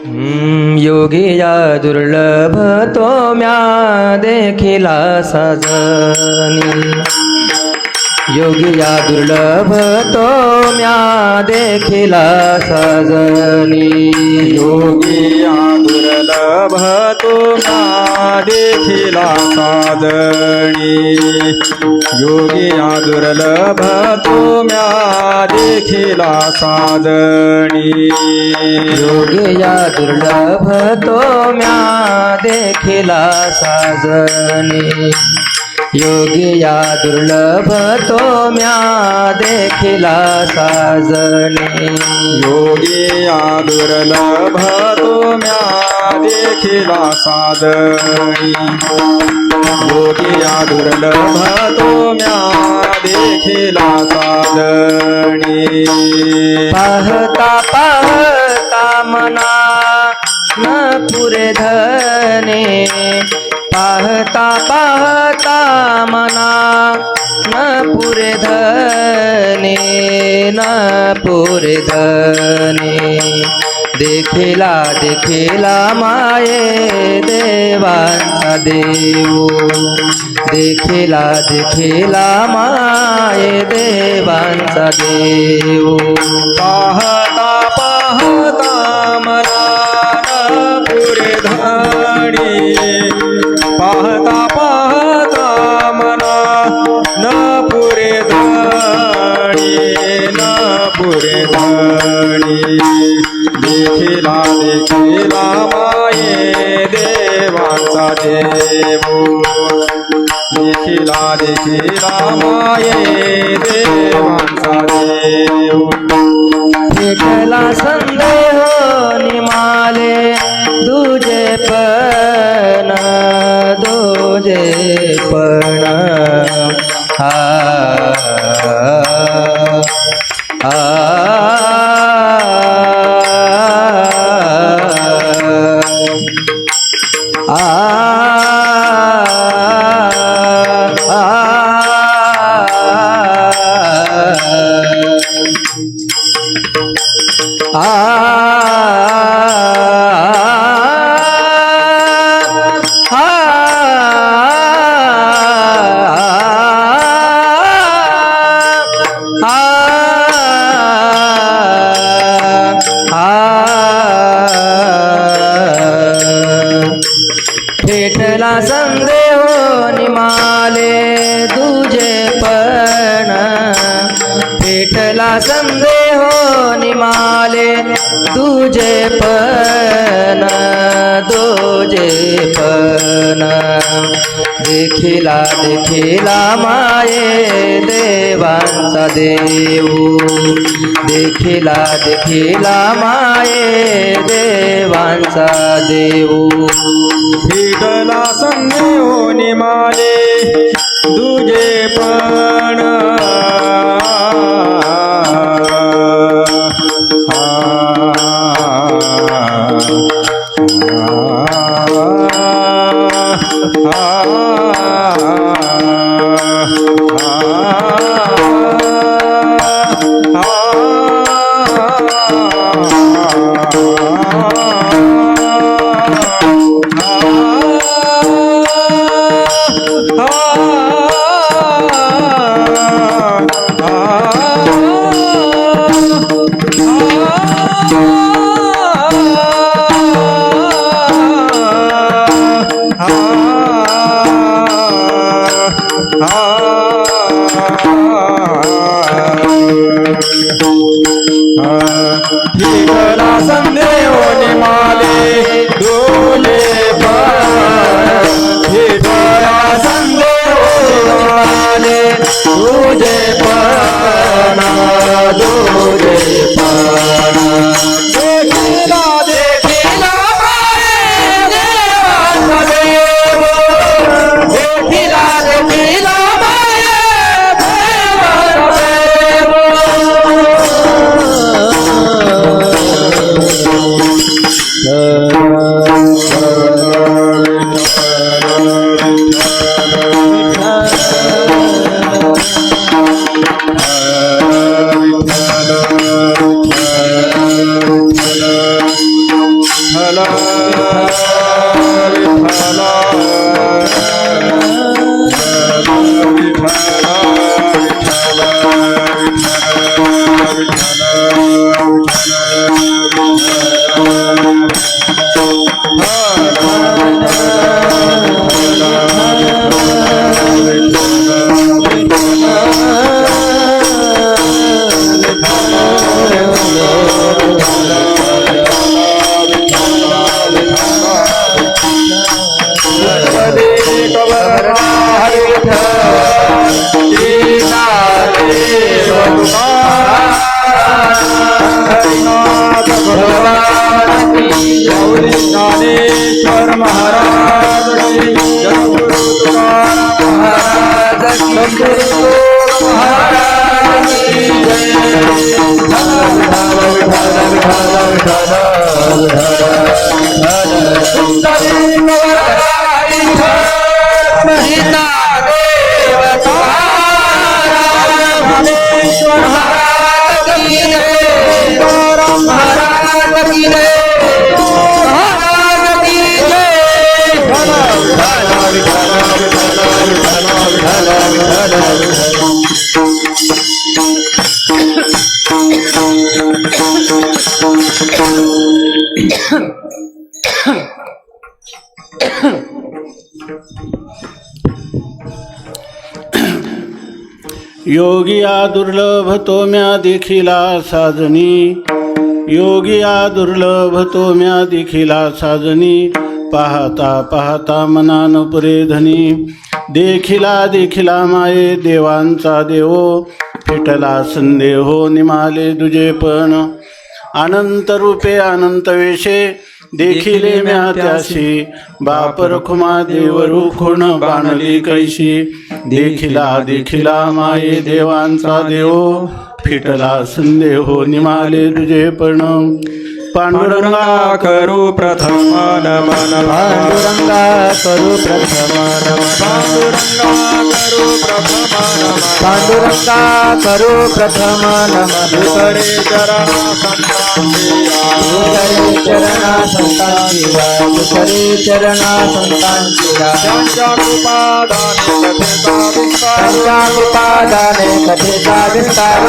योगिया दुर्लभ तो म्या देखिला साजनी योगिया दुर्लभ तो म्या देखिला साजनी योगिया दुर्लभ तो म्या देखिला साजनी योगिया दुर्लभ तो म्या देखिला साजनी योगिया दुर्लभ तो म्या देखिला साजनी योगिया दुर्लभ तो म्या देखिला साजनी योगिया दुर्लभ तो म्या देखिला साजनी योगिया दुर्लभ तो म्या देखिला साजनी पाहता पाहता मना न पुरे धने पाहता पाहता मना न पुरे धने न पुरे धने देखिला देखिला माये देवांचा देव देखिला देखिला माये देवांचा देव पाहता पाहता मला न पुरे धणी पाहता पाहता मला न पुरे धणी न पुरे धणी देखिला देखिला माये देवांचा देव देखिला देखिला माये देवांचा देव भेटला संदेह निमाले दुजे पण आ आ भेटला संदेह निमाले दुजे पण भेटला संदेह निमाले दुजे पण देखिला देखिला माये देवांचा देव देखिला देखिला माये देवांचा देव भेटला संदेहोनी माले दुजे पण भेटला संदेहोनी माले दुजे पण भेटला संदेहोनी माले दुजे पण देखिला देखिला माये देवांचा देव देखिला देखिला माये देवांचा देव ज्ञानेश्वर महाराज की जगद्गुरु तुकाराम महाराज की जय महाराज की योगिया दुर्लभ तो म्या देखिला साजनी, योगिया दुर्लभ तो म्या देखिला साजनी, पाहता पाहता मनान पुरे धनी, देखिला देखिला माये देवांचा देवो, फिटला संदेहो निमाले दुजे पण, अनंत रूपे अनंत वेशे देखिले म्या त्याशी, बाप रखुमा देव रुखुण बाणली कैशी, देखिला देखिला माये देवांचा देव, फिटला संदेहो निमाले तुझे पण, पांडुरंगा करू प्रथम नमन पांडुरंगा करू प्रथम नमन, पांडुरंगा करू प्रथम नमन पांडुरंगा करू प्रथम नमन, दुसरे चरणा संतांचिया, त्यांच्या कृपादाने कथेचा विस्तार, कथेचा विस्तार,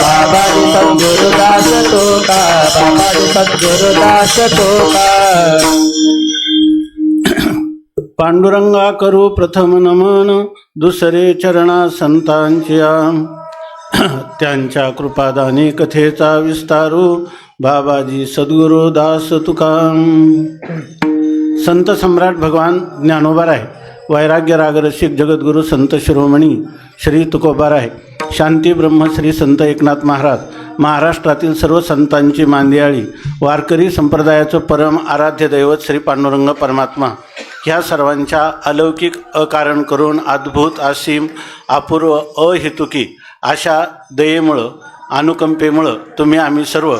बाबाजी सद्गुरुदास तोका, बाबाजी सद्गुरुदास तोका, पांडुरंगा करू प्रथम नमन, दुसरे चरणा संतांच्या, त्यांच्या कृपादाने कथेचा विस्तारू, बाबाजी सद्गुरु दास तुका. संत सम्राट भगवान ज्ञानोबाराय, वैराग्य रागरसिक जगद्गुरु संत शिरोमणी श्री तुकोबाराय, शांती ब्रह्म श्री संत एकनाथ महाराज, महाराष्ट्रातील सर्व संतांची मांदियाळी, वारकरी संप्रदायाचं परम आराध्य दैवत श्री पांडुरंग परमात्मा, ह्या सर्वांच्या अलौकिक अकारण करून अद्भुत असीम अपूर्व अहेतुकी अशा दयेमुळं अनुकंपेमुळं तुम्ही आम्ही सर्व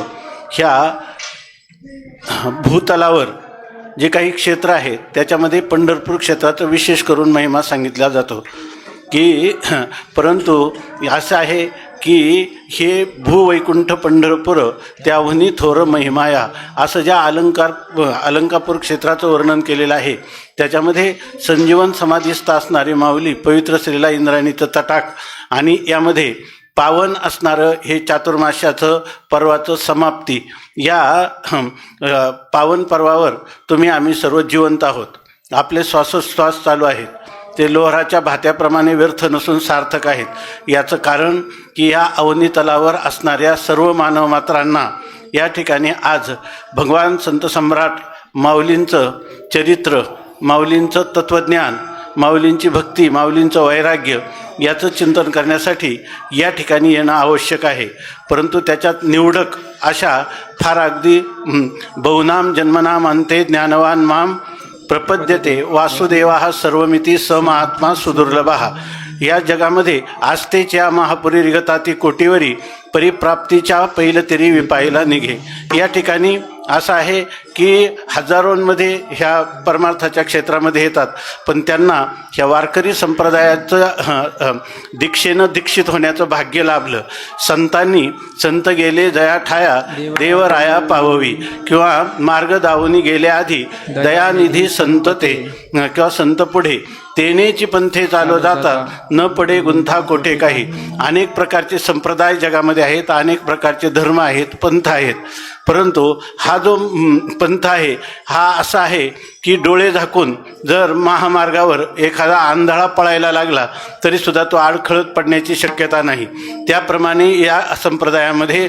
ह्या भूतलावर जे काही क्षेत्र आहे त्याच्यामध्ये पंढरपूर क्षेत्राचा विशेष करून महिमा सांगितला जातो की परंतु असं आहे की हे भूवैकुंठ पंढरपूर त्याहूनही थोर महिमाया असं ज्या अलंकापूर क्षेत्राचं वर्णन केलेलं आहे त्याच्यामध्ये संजीवन समाधीस्थ असणारी माऊली पवित्र श्रीला इंद्रायणीचं तटाक आणि यामध्ये पावन असणारं हे चातुर्मास्याचं पर्वाचं समाप्ती या पावन पर्वावर तुम्ही आम्ही सर्व जिवंत आहोत. आपले श्वासोच्छ्वास चालू आहेत ते लोहराच्या भात्याप्रमाणे व्यर्थ नसून सार्थक आहेत. याचं कारण की या अवनी तलावर असणाऱ्या सर्व मानव मात्रांना या ठिकाणी आज भगवान संत सम्राट माऊलींचं चरित्र, माऊलींचं तत्त्वज्ञान, माऊलींची भक्ती, माऊलींचं वैराग्य याचं चिंतन करण्यासाठी या ठिकाणी येणं आवश्यक आहे. परंतु त्याच्यात निवडक अशा फार अगदी बहुनाम जन्मनाम अंते ज्ञानवान माम प्रपद्यते वासुदेवा सर्वमिती स महात्मा सुदुर्लभा. या जगामध्ये आस्तेच्या महापुरी रिगताती कोटीवरी परिप्राप्तीच्या पहिलं तरी विपाईला निघे. या ठिकाणी असं आहे की हजारोंमध्ये ह्या परमार्थाच्या क्षेत्रामध्ये येतात, पण त्यांना ह्या वारकरी संप्रदायाचं दीक्षेनं दीक्षित होण्याचं भाग्य लाभलं. संतांनी संत गेले जया ठाया देवराया पाववी, किंवा मार्ग दावूनी गेल्या आधी दयानिधी संत ते, किंवा संत पुढे तेनेची पंथे चालू जाता न पडे गुंथा कोठे काही. अनेक प्रकारचे संप्रदाय जगामध्ये आहेत, अनेक प्रकारचे धर्म आहेत, पंथ आहेत, परंतु हा जो पंथ आहे हा असा आहे की डोळे झाकून जर महामार्गावर एखादा आंधळा पळायला लागला तरीसुद्धा तो आडखळत पडण्याची शक्यता नाही. त्याप्रमाणे या संप्रदायामध्ये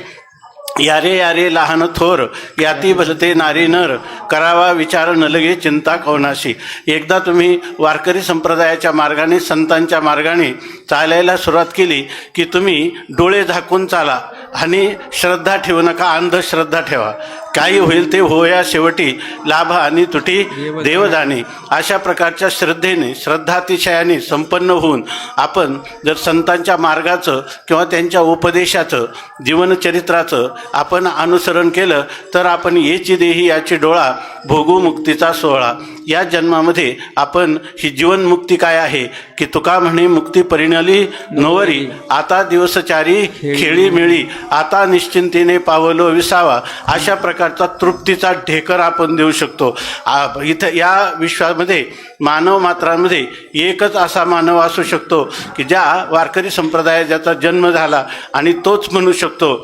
यारे यारे लहान थोर याती भलते नारी नर, करावा विचार न लगे चिंता कोणाशी. एकदा तुम्ही वारकरी संप्रदायाच्या मार्गाने, संतांच्या मार्गाने चालायला सुरुवात केली की तुम्ही डोळे झाकून चाला आणि श्रद्धा ठेवू नका, अंधश्रद्धा ठेवा. काही होईल ते होया शेवटी, लाभ आणि तुटी देव जाणे. अशा प्रकारच्या श्रद्धेने, श्रद्धातिशयाने संपन्न होऊन आपण जर संतांच्या मार्गाचं किंवा त्यांच्या उपदेशाचं, जीवनचरित्राचं आपण अनुसरण केलं तर आपण येची देही याची डोळा, भोगू मुक्तीचा सोहळा. या जन्मामध्ये आपण ही जीवनमुक्ती काय आहे की तुका म्हणे मुक्ती परिणली नोवरी, आता दिवसचारी खेळी मिळी, आता निश्चिंतीने पावलो विसावा. अशा प्रकारचा तृप्तीचा ढेकर आपण देऊ शकतो. इथं या विश्वामध्ये मानव मात्रांमध्ये एकच असा मानव असू शकतो की ज्या वारकरी संप्रदायात ज्याचा जन्म झाला आणि तोच म्हणू शकतो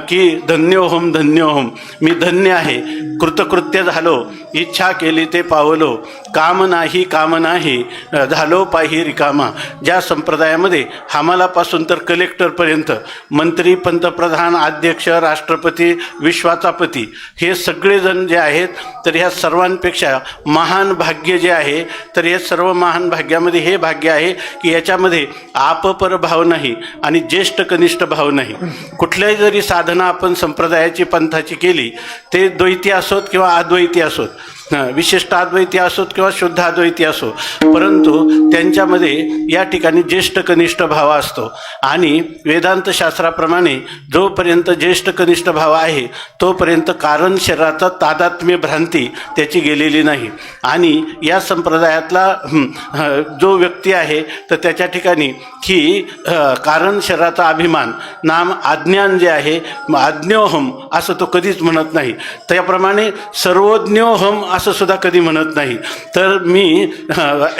की धन्योहम धन्योहम, मी धन्य आहे, कृतकृत्य झालो, इच्छा केली ते पावलो, काम नाही झालो पाही रिकामा. ज्या संप्रदायामध्ये हमालापासून तर कलेक्टरपर्यंत, मंत्री, पंतप्रधान, अध्यक्ष, राष्ट्रपती, विश्वाचा पती, हे सगळेजण जे आहेत तर ह्या सर्वांपेक्षा महान भाग्य जे आहे तर हे सर्व महान भाग्यामध्ये हे भाग्य आहे की याच्यामध्ये आपपर भाव नाही आणि ज्येष्ठ कनिष्ठ भाव नाही. कुठल्याही जरी साधना आपण संप्रदायाची, पंथाची केली, ते द्वैती असोत किंवा अद्वैती असोत, विशिष्ट अद्वैती असोत किंवा शुद्ध अद्वैती असो, परंतु त्यांच्यामध्ये या ठिकाणी ज्येष्ठ कनिष्ठ भाव असतो. आणि वेदांत शास्त्राप्रमाणे जोपर्यंत ज्येष्ठ कनिष्ठ भाव आहे तोपर्यंत कारण शरीराचा तादात्म्य भ्रांती त्याची गेलेली नाही. आणि या संप्रदायातला जो व्यक्ती आहे तर त्याच्या ठिकाणी ही कारण शरीराचा अभिमान, नाम अज्ञान जे आहे, अज्ञोहम असं तो कधीच म्हणत नाही. त्याप्रमाणे सर्वज्ञोहम असं सुद्धा कधी म्हणत नाही. तर मी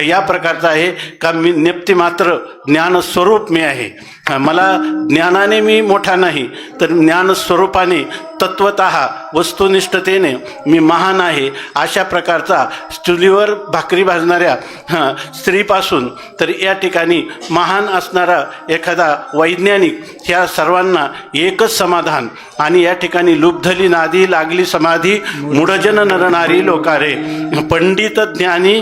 या प्रकारचा आहे का मी नेप्ती मात्र ज्ञानस्वरूप मी आहे. मला ज्ञानाने मी मोठा नाही तर ज्ञानस्वरूपाने, तत्वतः वस्तुनिष्ठतेने मी महान आहे. अशा प्रकारचा चुलीवर भाकरी भाजणाऱ्या स्त्रीपासून तर या ठिकाणी महान असणारा एखादा वैज्ञानिक, ह्या सर्वांना एकच समाधान. आणि या ठिकाणी लुब्धली नादी लागली समाधी, मूढजन नरनारी लोकारे, पंडित ज्ञानी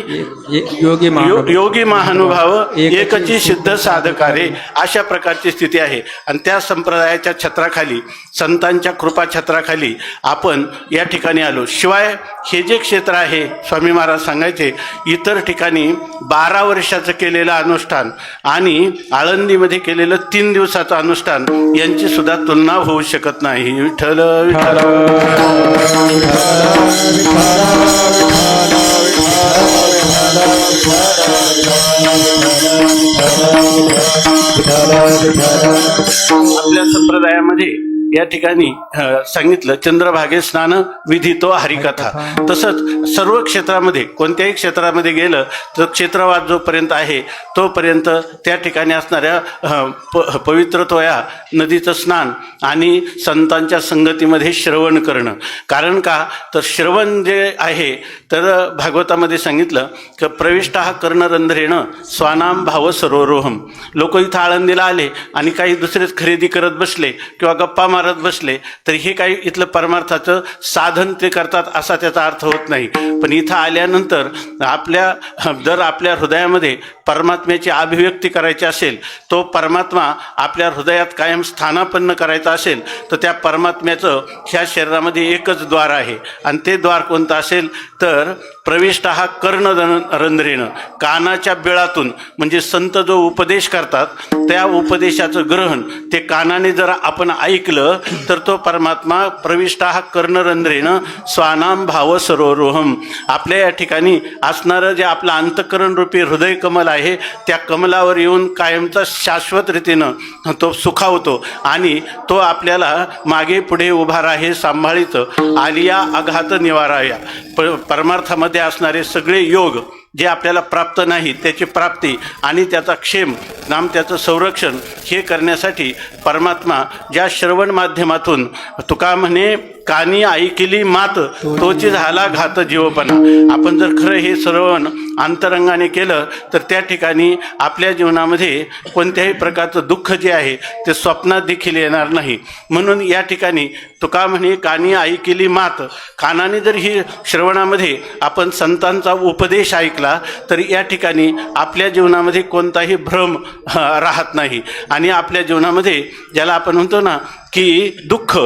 योगी महानुभाव एकची सिद्ध साधकारे. अशा प्रकारची स्थिती आहे. आणि त्या संप्रदायाच्या छत्राखाली, संतांच्या कृपा छत्राखाली आपण या ठिकाणी आलो. शिवाय हे जे क्षेत्र आहे, स्वामी महाराज सांगायचे, इतर ठिकाणी 12 वर्षाचं केलेलं अनुष्ठान आणि आळंदीमध्ये केलेलं 3 दिवसाचं अनुष्ठान यांची सुद्धा तुलना होऊ शकत नाही. विठ्ठल विठ्ठल. आपल्या संप्रदायामध्ये या ठिकाणी सांगितलं चंद्रभागे स्नान विधितो हरिकथा. तसंच सर्व क्षेत्रामध्ये, कोणत्याही क्षेत्रामध्ये गेलं तर क्षेत्रवाद जोपर्यंत आहे तोपर्यंत त्या ठिकाणी असणाऱ्या पवित्रत्वया नदीचं स्नान आणि संतांच्या संगतीमध्ये श्रवण करणं. कारण का तर श्रवण जे आहे तर भागवतामध्ये सांगितलं की प्रविष्ट हा कर्णरंध्रेण स्वानाम भाव सरोरोहम. लोक इथं आळंदीला आले आणि काही दुसरेच खरेदी करत बसले किंवा गप्पा मारत मारत बसले तर हे काही इथलं परमार्थाचं साधन ते करतात असा त्याचा अर्थ होत नाही. पण इथं आल्यानंतर जर आपल्या हृदयामध्ये परमात्म्याची अभिव्यक्ती करायची असेल, तो परमात्मा आपल्या हृदयात कायम स्थानापन्न करायचा असेल, तर त्या परमात्म्याचं ह्या शरीरामध्ये एकच द्वार आहे. आणि ते द्वार कोणतं असेल तर प्रविष्ट हा कर्णरंध्रेनं, कानाच्या बिळातून. म्हणजे संत जो उपदेश करतात त्या उपदेशाचं ग्रहण ते कानाने जर आपण ऐकलं तर तो परमात्मा प्रविष्ट हा कर्णरंध्रेनं स्वानाम भाव सरोरोहम, आपल्या या ठिकाणी असणारं जे आपलं अंतःकरण रूपी हृदय कमल आहे त्या कमलावर येऊन कायमचा शाश्वत रीतीनं तो सुखावतो आणि तो आपल्याला मागे पुढे उभा राहे सांभाळीचं आलिया अघात निवाराया. परमार्थामध्ये असणारे सगळे योग जे आपल्याला प्राप्त नाही त्याची प्राप्ती आणि त्याचा क्षेम नाम त्याचं संरक्षण हे करण्यासाठी परमात्मा ज्या श्रवण माध्यमातून तुका म्हणे कानी ऐकिली मात तोची झाला घात जीवपणा. आपण जर खरं हे श्रवण अंतरंगाने केलं तर त्या ठिकाणी आपल्या जीवनामध्ये कोणत्याही प्रकारचं दुःख जे आहे ते स्वप्नात देखील येणार नाही. म्हणून या ठिकाणी तुका म्हणे कानी ऐकिली मात, कानाने जर ही श्रवणामध्ये आपण संतांचा उपदेश ऐकला तर या ठिकाणी आपल्या जीवनामध्ये कोणताही भ्रम राहत नाही. आणि आपल्या जीवनामध्ये ज्याला आपण म्हणतो ना की दुःख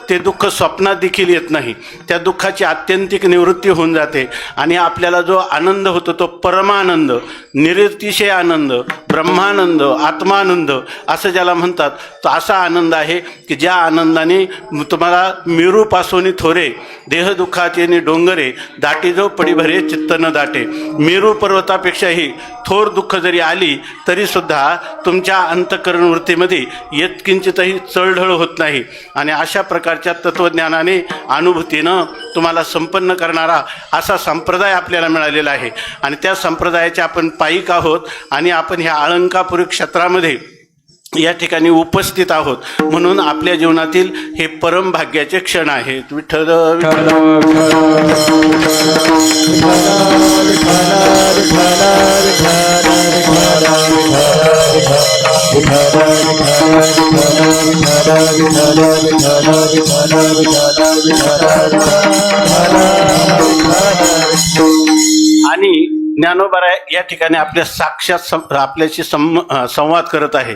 ते दुःख स्वप्नात देखील येत नाही. त्या दुःखाची आत्यंतिक निवृत्ती होऊन जाते आणि आपल्याला जो आनंद होतो तो परमानंद, निरतिशय आनंद, ब्रह्मानंद, आत्मानंद असं ज्याला म्हणतात, तो असा आनंद आहे की ज्या आनंदाने तुम्हाला मेरूपासून थोरे देह दुःखाचे डोंगरे दाटी जो पडी भरे चित्त न दाटे. मेरू पर्वतापेक्षाही थोर दुःख जरी आली तरीसुद्धा तुमच्या अंतःकरण वृत्तीमध्ये यत्किंचितही चळढळ होत नाही. आणि अशा प्रकारच्या तत्त्वज्ञानाने अनुभूतीनं तुम्हाला संपन्न करणारा असा संप्रदाय आपल्याला मिळालेला आहे. आणि त्या संप्रदायाचे आपण पाईक आहोत आणि आपण ह्या अलंकापुरी क्षेत्रामध्ये या ठिकाणी उपस्थित आहोत. म्हणून आपल्या जीवनातील हे परम भाग्याचे क्षण आहेत. विठ्ठल आणि ज्ञानोबा या ठिकाणी आपल्या साक्षात आपल्याशी संवाद करत आहे.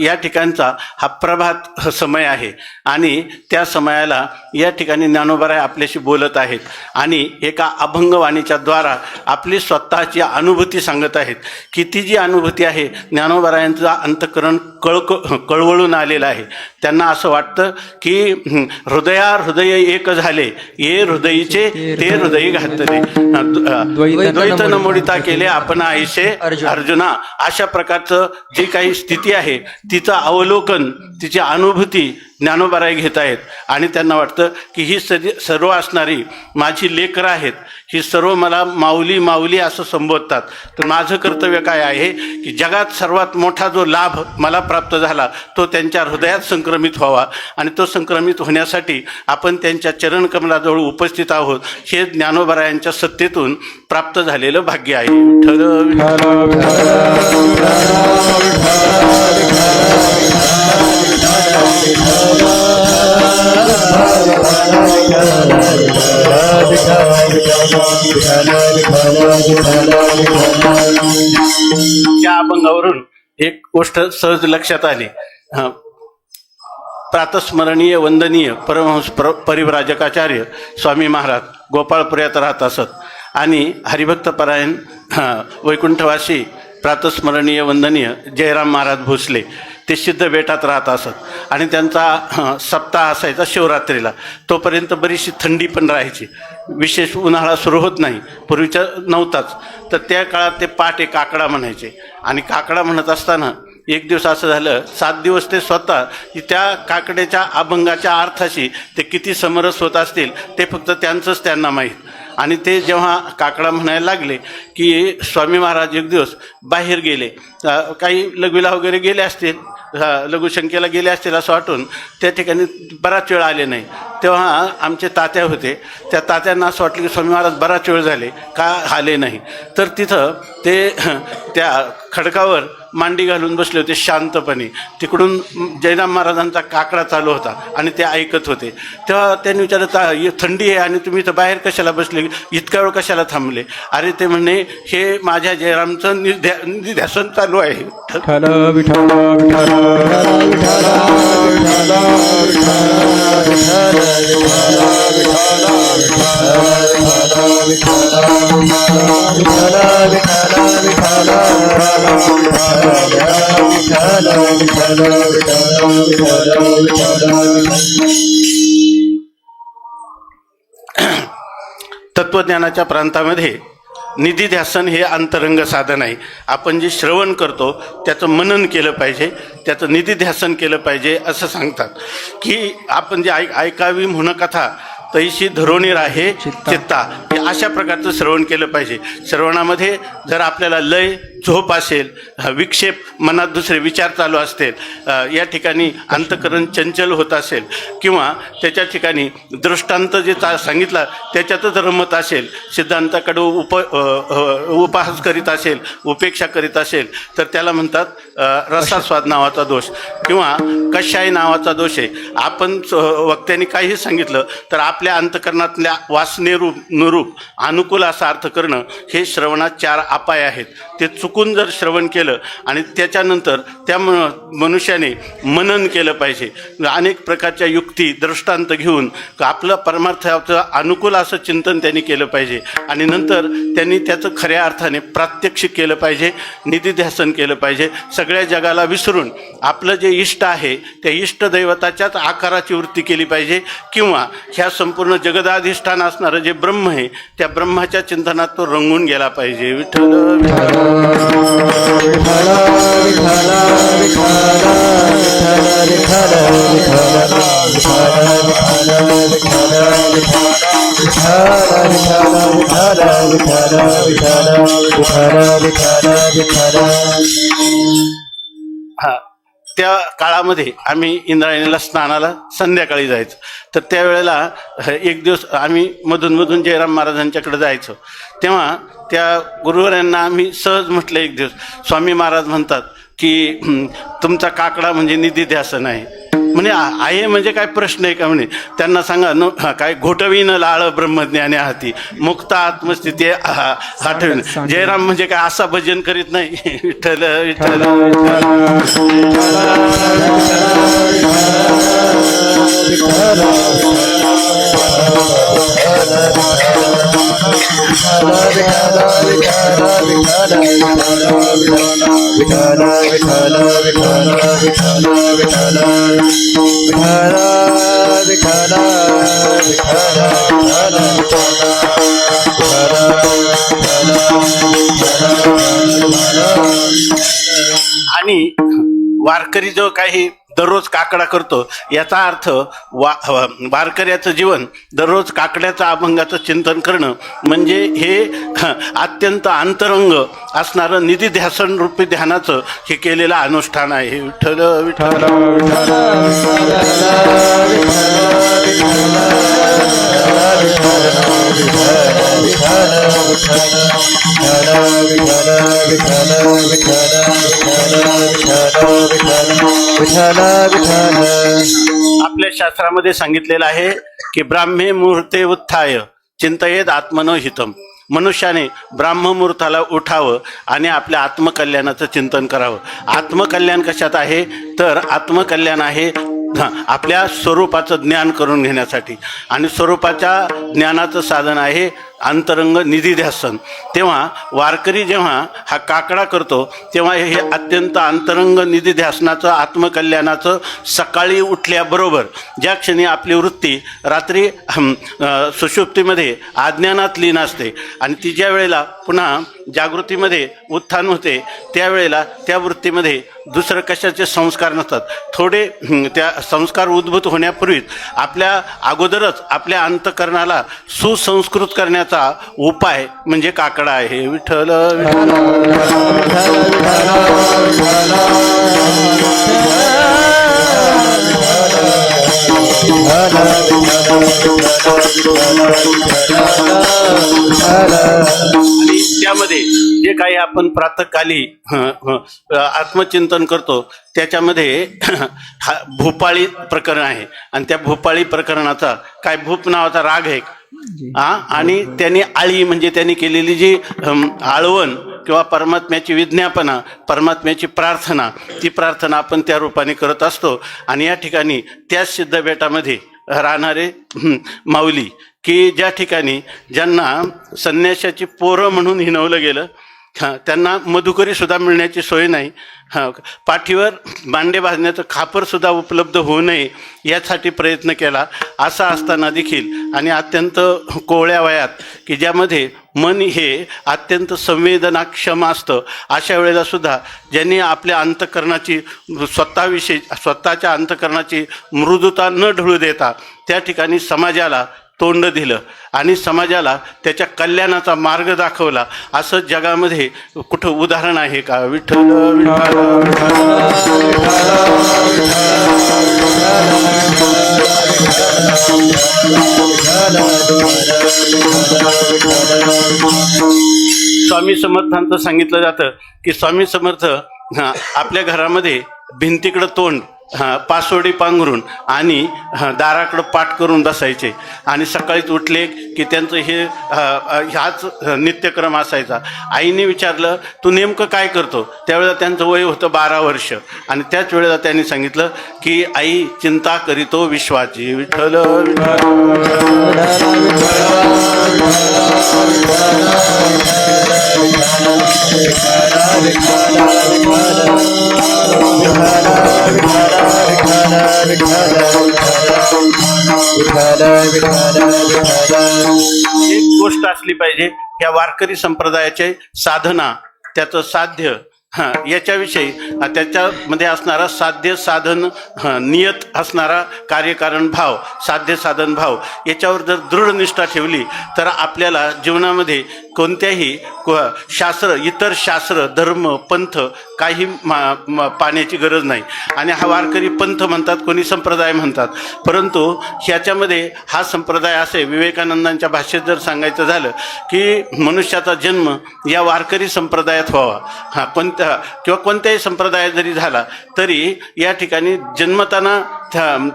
या ठिकाणचा हा प्रभात समय आहे आणि त्या समयाला या ठिकाणी ज्ञानोबा आपल्याशी बोलत आहेत आणि एका अभंगवाणीच्या द्वारा आपली स्वतःची अनुभूती सांगत आहेत की ती जी अनुभूती आहे ज्ञानोबा यांचं अंतःकरण कळवळून आलेलं आहे. त्यांना असं वाटतं की हृदय एक झाले, ये हृदयीचे ते हृदयी घातले, द्वैत न मोडिता केले आपण आईशे अर्जुना. अशा प्रकारचं जी काही स्थिती आहे तिचं अवलोकन, तिची अनुभूती ज्ञानोबा घेत आहेत. आणि त्यांना वाटतं की ही सर्व असणारी माझी लेकरं आहेत, ही सर्व मला माऊली माऊली असं संबोधतात. तर माझं कर्तव्य काय आहे की जगात सर्वात मोठा जो लाभ मला प्राप्त झाला तो त्यांच्या हृदयात संक्रमित व्हावा. आणि तो संक्रमित होण्यासाठी आपण त्यांच्या चरणकमलाजवळ उपस्थित आहोत. हे ज्ञानोबा यांच्या सत्तेतून प्राप्त झालेलं भाग्य आहे. या अभंगावरून एक गोष्ट सहज लक्षात आली. प्रातस्मरणीय वंदनीय परमहंस परिव्राजकाचार्य स्वामी महाराज गोपाळपुऱ्यात राहत असत आणि हरिभक्तपरायण वैकुंठवासी प्रातस्मरणीय वंदनीय जयराम महाराज भोसले ते सिद्ध बेटात राहत असत आणि त्यांचा सप्ताह असायचा शिवरात्रीला. तोपर्यंत बरीचशी थंडी पण राहायची, विशेष उन्हाळा सुरू होत नाही, पूर्वीच्या नव्हताच. तर त्या काळात ते पहाटे काकडा म्हणायचे आणि काकडा म्हणत असताना एक दिवस असं झालं, 7 दिवस ते स्वतः त्या काकड्याच्या अभंगाच्या अर्थाशी ते किती समरस होत असतील ते फक्त त्यांचंच त्यांना माहीत. आणि ते जेव्हा काकडा म्हणायला लागले की स्वामी महाराज एक दिवस बाहेर गेले, काही लघवीला वगैरे गेले असतील, लघुशंकेला गेले असतील असं वाटून त्या ठिकाणी बराच वेळ आले नाही. तेव्हा आमचे तात्या होते, त्या तात्यांना असं वाटलं की स्वामी महाराज बराच वेळ झाले का आले नाही. तर तिथं ते त्या खडकावर मांडी घालून बसले होते शांतपणे. तिकडून जयराम महाराजांचा काकडा चालू होता आणि ते ऐकत होते. तेव्हा त्यांनी विचारलं, थंडी आहे आणि तुम्ही तर बाहेर कशाला बसले, इतका वेळ कशाला थांबले? अरे ते म्हणे, हे माझ्या जयरामचं निध्यासन चालू आहे. विठ्ठल विठ्ठल तत्वज्ञानाच्या प्रांतामध्ये निधिध्यासन हे अंतरंग साधन आहे. आपण जे श्रवण करतो त्याचं मनन केलं पाहिजे, त्याचं निधिध्यासन केलं पाहिजे असं सांगतात. की आपण जे ऐकावी म्हण कथा तैशी धरोणी राहे चित्ता, हे अशा प्रकारचं श्रवण केलं पाहिजे. श्रवणामध्ये जर आपल्याला लय, झोप असेल, विक्षेप, मनात दुसरे विचार चालू असतील, या ठिकाणी अंतःकरण चंचल होत असेल, किंवा त्याच्या ठिकाणी दृष्टांत जे सांगितला त्याच्यातच रमत असेल, सिद्धांताकडे उपहास करीत असेल, उपेक्षा करीत असेल, तर त्याला म्हणतात रसास्वाद नावाचा दोष किंवा कशाय नावाचा दोष आहे. आपण वक्त्यांनी काहीही सांगितलं तर आपल्या अंतःकरणातल्या वासनेनुरूप अनुकूल असा अर्थ करणं, हे श्रवणात 4 अपाय आहेत. ते चुकून जर श्रवण केलं आणि त्याच्यानंतर त्या मनुष्याने मनन केलं पाहिजे, अनेक प्रकारच्या युक्ती दृष्टांत घेऊन आपलं परमार्थाचं अनुकूल असं चिंतन त्यांनी केलं पाहिजे आणि नंतर त्यांनी त्याचं खऱ्या अर्थाने प्रात्यक्षिक केलं पाहिजे, निधिध्यासन केलं पाहिजे. सगळ्या जगाला विसरून आपलं जे इष्ट आहे त्या इष्टदैवताच्याच आकाराची वृत्ती केली पाहिजे, किंवा ह्या संपूर्ण जगदाधिष्ठान असणारं जे ब्रह्म आहे त्या ब्रह्माच्या चिंतनात तो रंगून गेला पाहिजे. विठ्ठल हा, त्या काळामध्ये आम्ही इंद्रायणीला स्नानाला संध्याकाळी जायचं. तर त्यावेळेला एक दिवस आम्ही मधून जयराम महाराजांच्याकडे जायचो. तेव्हा त्या गुरुवरांना आम्ही सहज म्हटलं एक दिवस, स्वामी महाराज म्हणतात की तुमचा काकडा म्हणजे निधिध्यासन आहे. म्हणे आहे म्हणजे काय प्रश्न आहे का? म्हणे त्यांना सांगा न काय घोटवीन लाळ ब्रह्मज्ञानी हाती मुक्त आत्मस्थिती आठवीन. जयराम म्हणजे काय असा भजन करीत नाही. विठ्ठल विठ्ठल आणि वारकरी जो काही दररोज काकडा करतो याचा अर्थ वारकऱ्याचं जीवन दररोज काकड्याचं अभंगाचं चिंतन करणं म्हणजे हे अत्यंत अंतरंग असणारं निधिध्यासन रूपी ध्यानाचं हे केलेलं अनुष्ठान आहे. विठ्ठल विठ्ठल आपल्या शास्त्रामध्ये सांगितलेलं आहे की ब्राह्मे मुहूर्ते उत्थाय चिंतयेत आत्मनो हितम. मनुष्याने ब्राह्ममुहूर्ताला उठावं आणि आपल्या आत्मकल्याणाचं चिंतन करावं. आत्मकल्याण कशात आहे तर आत्मकल्याण आहे आपल्या स्वरूपाचं ज्ञान करून घेण्यासाठी आणि स्वरूपाच्या ज्ञानाचं साधन आहे अंतरंग निधिध्यासन. तेव्हा वारकरी जेव्हा हा काकडा करतो तेव्हा हे अत्यंत अंतरंग निधिध्यासनाचं आत्मकल्याणाचं सकाळी उठल्याबरोबर ज्या क्षणी आपली वृत्ती रात्री सुषुप्तीमध्ये अज्ञानात लीन असते आणि ती ज्या वेळेला पुन्हा जागृतीमध्ये उत्थान होते त्यावेळेला त्या वृत्तीमध्ये दुसरं कशाचे संस्कार नसतात. थोडे त्या संस्कार उद्भूत होण्यापूर्वीच आपल्या अगोदरच आपल्या अंतःकरणाला सुसंस्कृत करण्याचा उपाय म्हणजे काकडा आहे. विठ्ठल त्यामध्ये जे काही आपण प्रातःकाली आत्मचिंतन करतो त्याच्यामध्ये भूपाळी प्रकरण आहे आणि त्या भूपाळी प्रकरणाचा काय भूप नावाचा राग आहे आणि त्यांनी आळी म्हणजे त्यांनी केलेली जी आळवण किंवा परमात्म्याची विज्ञापना परमात्म्याची प्रार्थना ती प्रार्थना आपण त्या रूपाने करत असतो. आणि या ठिकाणी त्याच सिद्धबेटामध्ये राहणारे माऊली की ज्या ठिकाणी ज्यांना संन्याशाची पोरं म्हणून हिणवलं गेलं त्यांना मधुकरीसुद्धा मिळण्याची सोय नाही, पाठीवर मांडे भाजण्याचं खापरसुद्धा उपलब्ध होऊ नये यासाठी प्रयत्न केला. असा असताना देखील आणि अत्यंत कोवळ्या वयात की ज्यामध्ये मन हे अत्यंत संवेदनाक्षम असतं अशा वेळेलासुद्धा ज्यांनी आपल्या अंतःकरणाची स्वतःच्या अंतःकरणाची मृदुता न ढळू देता त्या ठिकाणी समाजाला तोंड दिलं आणि समाजाला त्याच्या कल्याणाचा मार्ग दाखवला. असं जगामध्ये कुठं उदाहरण आहे का? विठ्ठल स्वामी समर्थांचं सांगितलं जातं की स्वामी समर्थ आपल्या घरामध्ये भिंतीकडं तोंड पासोडी पांघरून आणि दाराकडं पाठ करून बसायचे आणि सकाळीच उठले की त्यांचं ह्याच नित्यक्रम असायचा. आईने विचारलं तू नेमकं काय करतो? त्यावेळेला त्यांचं वय होतं 12 वर्ष आणि त्याच वेळेला त्यांनी सांगितलं की आई चिंता करीतो विश्वाची. विठ्ठल एक गोष्ट असली पाहिजे या वारकरी संप्रदायाचे साधना त्याचं साध्य याच्याविषयी त्याच्यामध्ये असणारा साध्य साधन नियत असणारा कार्यकारण भाव साध्य साधन भाव याच्यावर जर दृढ निष्ठा ठेवली तर आपल्याला जीवनामध्ये कोणत्याही इतर शास्त्र धर्म पंथ काही पाण्याची गरज नाही. आणि हा वारकरी पंथ म्हणतात कोणी संप्रदाय म्हणतात परंतु ह्याच्यामध्ये हा संप्रदाय असे विवेकानंदांच्या भाषेत जर सांगायचं झालं की मनुष्याचा जन्म या वारकरी संप्रदायात व्हावा. किंवा कोणत्याही संप्रदायात जरी झाला तरी या ठिकाणी जन्मताना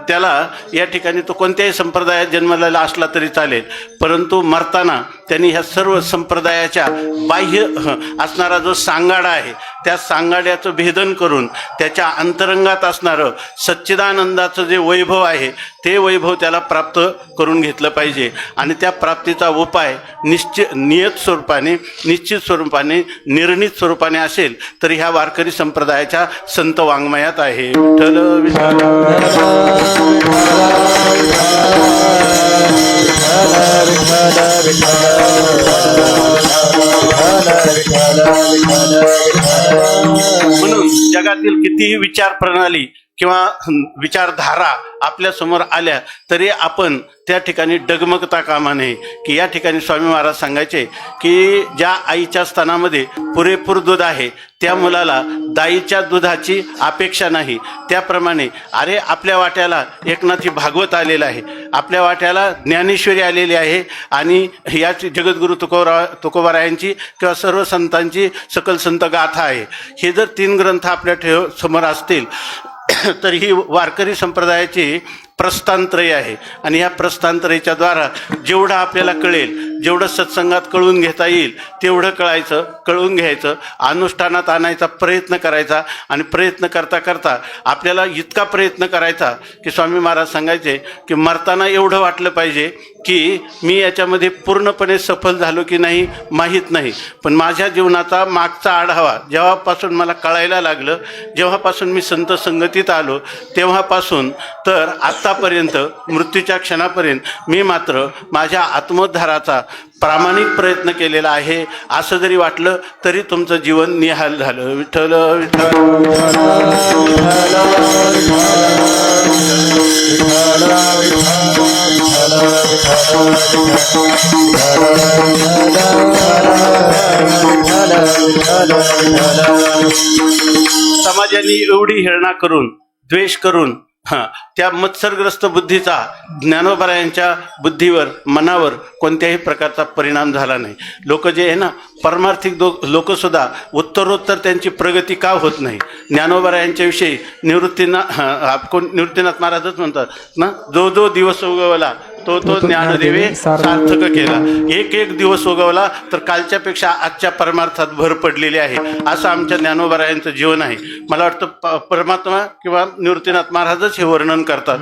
त्याला या ठिकाणी तो कोणत्याही संप्रदायात जन्मलेला असला तरी चालेल परंतु मरताना त्यांनी ह्या सर्व संप्रदायाच्या बाह्य असणारा जो सांगाडा आहे त्या सांगाड्याचं भेदन करून त्याच्या अंतरंगात असणारं सच्चिदानंदाचं जे वैभव आहे ते वैभव त्याला प्राप्त करून घेतलं पाहिजे. आणि त्या प्राप्तीचा उपाय निश्चित स्वरूपाने निर्णित स्वरूपाने असेल तर ह्या वारकरी संप्रदायाच्या संत वाङ्मयात आहे. विठ्ठल विठ्ठल म्हणून जगातील कितीही विचार प्रणाली किंवा विचारधारा आपल्या समोर आल्या तरी आपण त्या ठिकाणी डगमगता कामा नये. की या ठिकाणी स्वामी महाराज सांगायचे की ज्या आईच्या स्तनामध्ये पुरेपूर दूध आहे त्या मुलाला दाईच्या दुधाची अपेक्षा नाही. त्याप्रमाणे अरे आपल्या वाट्याला एकनाथी भागवत आलेला आहे, आपल्या वाट्याला ज्ञानेश्वरी आलेली आहे आणि याची जगद्गुरु तुकोबारायांची किंवा सर्व संतांची सकल संत गाथा आहे. हे जर 3 ग्रंथ आपल्या समोर असतील तर ही वारकरी संप्रदायाची प्रस्थानत्रय आहे. आणि या प्रस्थानत्रयीच्या द्वारा जेवढं आपल्याला कळेल जेवढं सत्संगात कळून घेता येईल तेवढं कळून घ्यायचं अनुष्ठानात आणायचा प्रयत्न करायचा. आणि प्रयत्न करता करता आपल्याला इतका प्रयत्न करायचा की स्वामी महाराज सांगायचे की मरताना एवढं वाटलं पाहिजे की मी याच्यामध्ये पूर्णपणे सफल झालो की नाही माहीत नाही पण माझ्या जीवनाचा मागचा आढावा जेव्हापासून मला कळायला लागलं जेव्हापासून मी संत संगतीत आलो तेव्हापासून तर आत्तापर्यंत मृत्यूच्या क्षणापर्यंत मी मात्र माझ्या आत्मोद्धाराचा प्रामाणिक प्रयत्न केलेला आहे असं जरी वाटलं तरी तुमचं जीवन निहाल झालं. विठ्ठल विठ्ठल समाजाने एवढी हेळना करून द्वेष करून त्या मत्सरग्रस्त बुद्धीचा ज्ञानोबरायांच्या बुद्धीवर मनावर कोणत्याही प्रकारचा परिणाम झाला नाही. लोक जे आहे ना परमार्थिक लोकसुद्धा उत्तरोत्तर त्यांची प्रगती का होत नाही. ज्ञानोबरायांच्याविषयी निवृत्तीनाथ महाराजच म्हणतात ना, जो जो दिवस उगवला तो तो ज्ञानदेवे सार्थक केला. एक एक दिवस उगवला तर कालच्यापेक्षा आजच्या परमार्थात भर पडलेली आहे, असं आमच्या ज्ञानोबरायांचं जीवन आहे. मला वाटतं परमात्मा किंवा निवृत्तीनाथ महाराजच हे वर्णन करतात,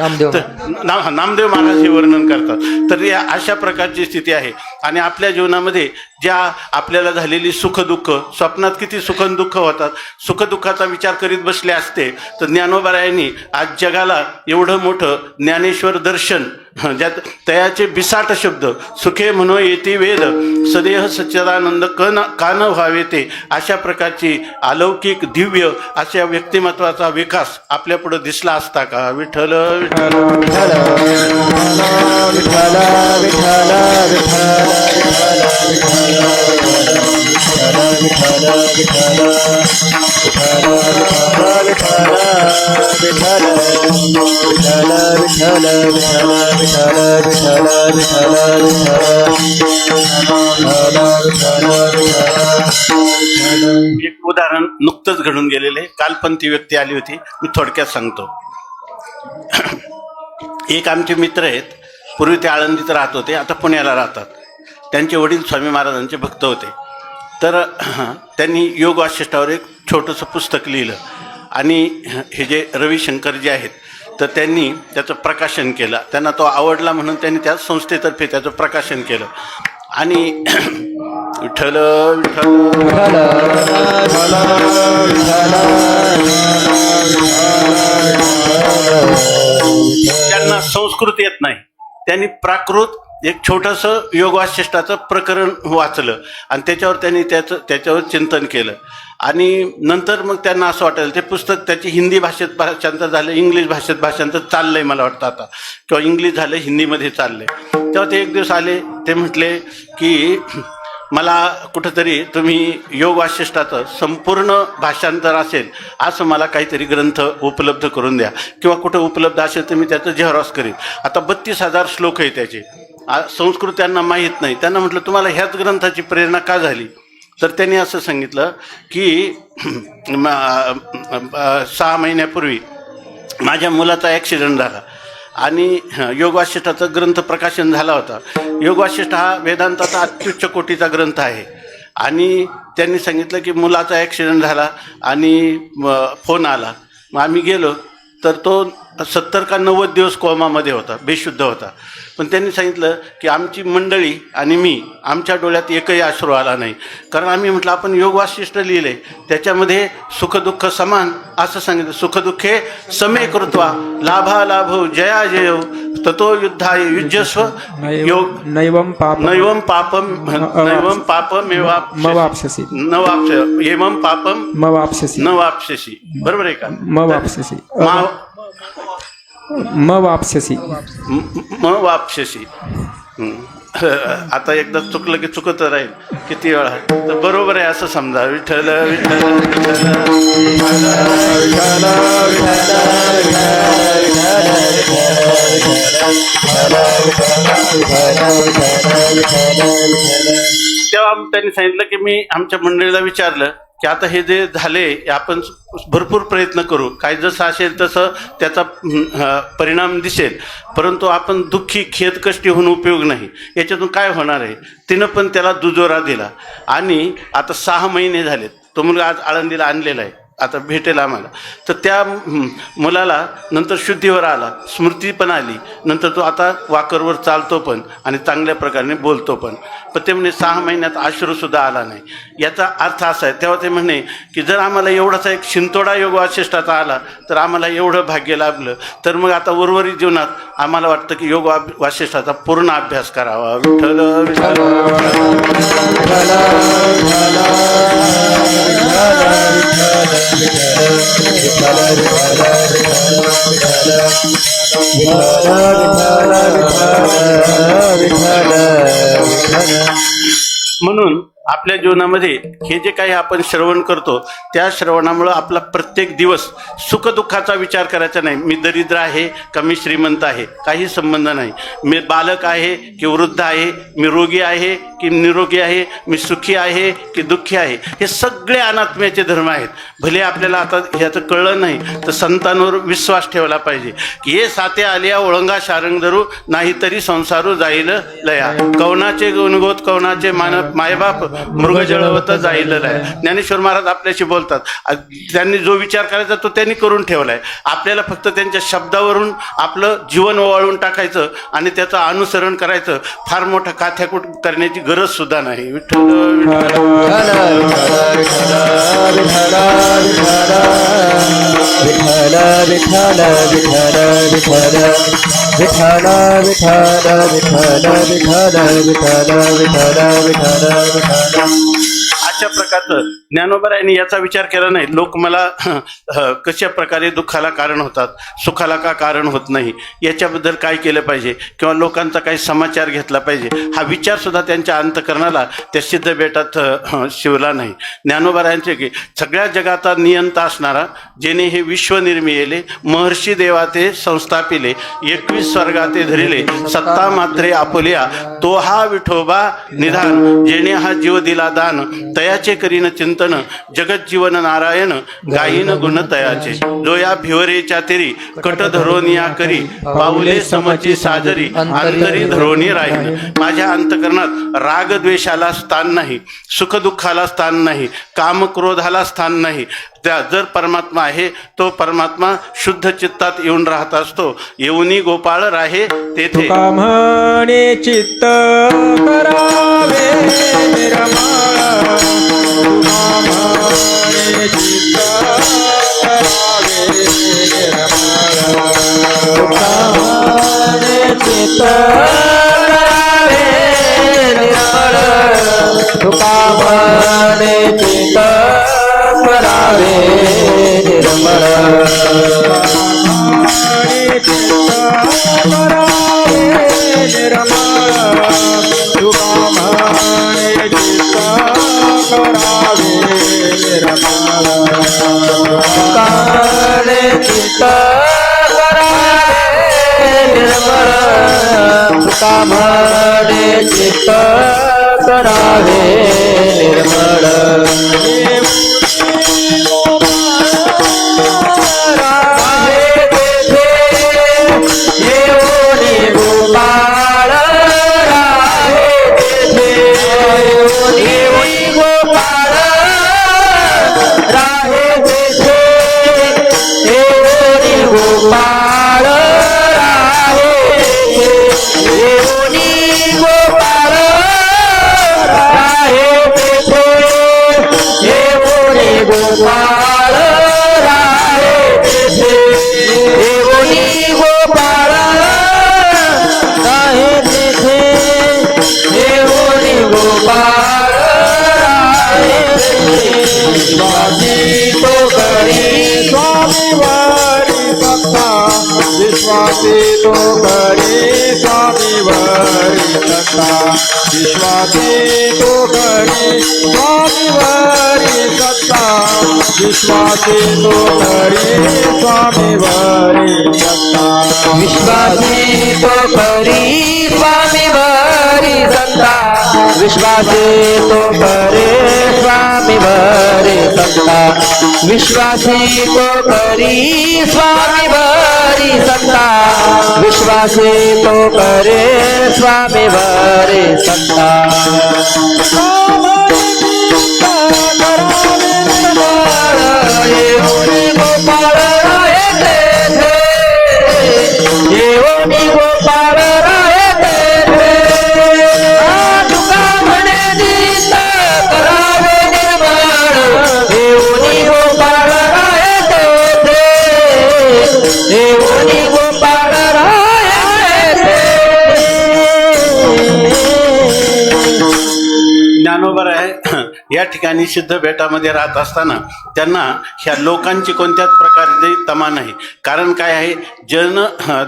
नामदेव महाराज हे वर्णन करतात. तर या अशा प्रकारची स्थिती आहे. आणि आपल्या जीवनामध्ये ज्या आपल्याला झालेली सुखदुःख, स्वप्नात किती सुखदुःख होतात, सुखदुःखाचा विचार करीत बसले असते तर ज्ञानोबरायांनी आज जगाला एवढं मोठं ज्ञानेश्वर दर्शन, ज्यात तयाचे बिसाट शब्द सुखे म्हणो येती वेद सदेह सच्चिदानंद कान व्हावे ते, अशा प्रकारची अलौकिक दिव्य अशा व्यक्तिमत्वाचा विकास आपल्या पुढे दिसला असता का? विठ्ठल विठ्ठल एक उदाहरण नुकतंच घडून गेलेले, कालपंथी व्यक्ती आली होती, मी थोडक्यात सांगतो. एक आमचे मित्र आहेत, पूर्वी ते आळंदीत राहत होते, आता पुण्याला राहतात. त्यांचे वडील स्वामी महाराजांचे भक्त होते. तर त्यांनी योग वासिष्ठावर एक छोटंसं पुस्तक लिहिलं आणि हे जे रविशंकर जे आहेत तर त्यांनी त्याचं प्रकाशन केलं. त्यांना तो आवडला म्हणून त्यांनी त्या संस्थेतर्फे त्याचं प्रकाशन केलं. आणि विठ्ठल विठ्ठल त्यांना संस्कृत येत नाही, त्यांनी प्राकृत एक छोटंसं योग वासिष्ठाचं प्रकरण वाचलं आणि त्याच्यावर त्यांनी त्याच्यावर चिंतन केलं. आणि नंतर मग त्यांना असं वाटायला ते पुस्तक त्याची हिंदी भाषेत भाषांतर झालं, इंग्लिश भाषेत भाषांतर चाललंय मला वाटतं आता, किंवा इंग्लिश झालं, हिंदीमध्ये चाललंय. तेव्हा ते एक दिवस आले, ते म्हटले की मला कुठंतरी तुम्ही योग वासिष्ठाचं संपूर्ण भाषांतर असेल असं मला काहीतरी ग्रंथ उपलब्ध करून द्या, किंवा कुठं उपलब्ध असेल तर मी त्याचं झेरॉक्स करीन. आता 32,000 श्लोक आहे त्याचे, संस्कृत त्यांना माहीत नाही. त्यांना म्हटलं तुम्हाला ह्याच ग्रंथाची प्रेरणा का झाली? तर त्यांनी असं सांगितलं की 6 महिन्यापूर्वी माझ्या मुलाचा ॲक्सिडेंट झाला आणि योग वासिष्ठाचा ग्रंथ प्रकाशन झाला होता. योग वासिष्ठ हा वेदांताचा अत्युच्च कोटीचा ग्रंथ आहे. आणि त्यांनी सांगितलं की मुलाचा ॲक्सिडेंट झाला आणि फोन आला. मग आम्ही गेलो तर तो 70 का 90 दिवस कोमामध्ये होता, बेशुद्ध होता. पण त्यांनी सांगितलं की आमची मंडळी आणि मी, आमच्या डोळ्यात एकही अश्रू आला नाही, कारण आम्ही म्हटलं आपण योग वासिष्ठ लिहिले, त्याच्यामध्ये सुखदुःख समान असं सांगितलं. सुखदुःखे समे कृत्वा लाभा लाभो जया जयो ततो युद्धाय युज्यस्व योग नैवम पापम मवाप्स्यसि एवं पापम मवाप्स्यसि न वाप्स्यसि. बरोबर आहे का? मवाप्स्यसि. आता एकदा चुकलं की चुकत राहील किती वेळा, तर बरोबर आहे असं समजा. विठ्ठल विठ्ठल तेव्हा त्यांनी सांगितलं की मी आमच्या मंडळीला विचारलं की आता हे जे झाले आपण भरपूर प्रयत्न करू, काय जसं असेल तसं त्याचा परिणाम दिसेल, परंतु आपण दुःखी खेदकष्टी होऊन उपयोग नाही, याच्यातून काय होणार आहे. तिनं पण त्याला दुजोरा दिला. आणि आता 6 महिने झालेत, तो मुलगा आज आळंदीला आणलेला आहे, आता भेटेल आम्हाला. तर त्या मुलाला नंतर शुद्धीवर आला, स्मृती पण आली, नंतर तो आता वाकरवर चालतो पण आणि चांगल्या प्रकारे बोलतो पण. पण ते म्हणे 6 महिन्यात अश्रूसुद्धा आला नाही. याचा अर्थ असा आहे, तेव्हा ते म्हणे की जर आम्हाला एवढाचा एक शिंतोडा योग वासिष्ठाचा आला तर आम्हाला एवढं भाग्य लाभलं, तर मग आता उर्वरित जीवनात आम्हाला वाटतं की योग वासिष्ठाचा पूर्ण अभ्यास करावा. विठ्ठल विठ्ठल म्हणून आपल्या जीवनामध्ये हे जे काही आपण श्रवण करतो त्या श्रवणामुळं आपला प्रत्येक दिवस सुखदुःखाचा विचार करायचा नाही. मी दरिद्र आहे का मी श्रीमंत आहे, काही संबंध नाही. मी बालक आहे की वृद्ध आहे, मी रोगी आहे की निरोगी आहे, मी सुखी आहे की दुःखी आहे, हे सगळे अनात्म्याचे धर्म आहेत. भले आपल्याला आता ह्याचं कळलं नाही तर संतांवर विश्वास ठेवला पाहिजे की हे साते आलिया ओळंगा शारंग धरू नाहीतरी संसारू जाईल लया. कवनाचे गुणगोत कवनाचे मायबाप मृग जळवत जाईल लया. ज्ञानेश्वर महाराज आपल्याशी बोलतात. त्यांनी जो विचार करायचा तो त्यांनी करून ठेवलाय. आपल्याला फक्त त्यांच्या शब्दावरून आपलं जीवन ओवाळून टाकायचं आणि त्याचं अनुसरण करायचं. फार मोठा काथ्याकूट करण्याची गरज सुद्धा नाही. विठ्ठल अशा प्रकारचं ज्ञानोबरायांनी याचा विचार केला नाही. लोक मला कशा प्रकारे दुःखाला कारण होतात, सुखाला का कारण होत नाही, याच्याबद्दल काय केलं पाहिजे किंवा लोकांचा काही समाचार घेतला पाहिजे, हा विचार सुद्धा त्यांच्या अंतःकरणाला त्या सिद्ध बेटात शिवला नाही. ज्ञानोबरायांचे की सगळ्या जगाचा नियंता असणारा, जेणे हे विश्व निर्मिले, महर्षी देवाते संस्थापिले, 21 स्वर्गाते धरिले, सत्ता मात्रे आपुलिया, तो हा विठोबा निधान, जेणे हा जीव दिला दान, तयाचे करीन चिंतन, जगत जीवन नारायण, गायीन गुण तयाचे, जो या भिवरेच्या तेरी, कट धरोनिया करी, पाऊले समची साजरी, अंतरी धरोनी राहीन. माझ्या अंतकरणात राग द्वेषाला स्थान नाही, सुखदुःखाला स्थान नाही, काम क्रोधाला स्थान नाही. त्या जर परमात्मा आहे तो परमात्मा शुद्ध चित्तात येऊन राहत असतो. येऊनी गोपाळ राहे तेथे. म्हणे चित्त करावे निरमळ, म्हणे चित्त करावे निरमळ, म्हणे चित्त करावे निर्मळ, तुका म्हणे चित्त करावे निर्मळ, म्हणे चित्त करावे निर्मळ, तुका म्हणे चित्त करावे निर्मळ, म्हणे चित्त करावे निर्मळ, तुका म्हणे चित्त करावे निर्मळ. विश्वासी तो करे स्वामी वरी सत्ता, विश्वासी तो करे स्वामी वरी सत्ता, विश्वासी तो करे स्वामी वरी सत्ता, विश्वासी तो करी स्वामी वरी सत्ता, विश्वासी तो करे स्वामी वरी सत्ता, विश्वासी तो करी स्वामी वरी सत्ता, विश्वासी तो करे स्वामी वरी सत्ता. या ठिकाणी सिद्ध बेटामध्ये राहत असताना त्यांना ह्या लोकांची कोणत्याच प्रकारची तमा नाही. कारण काय आहे,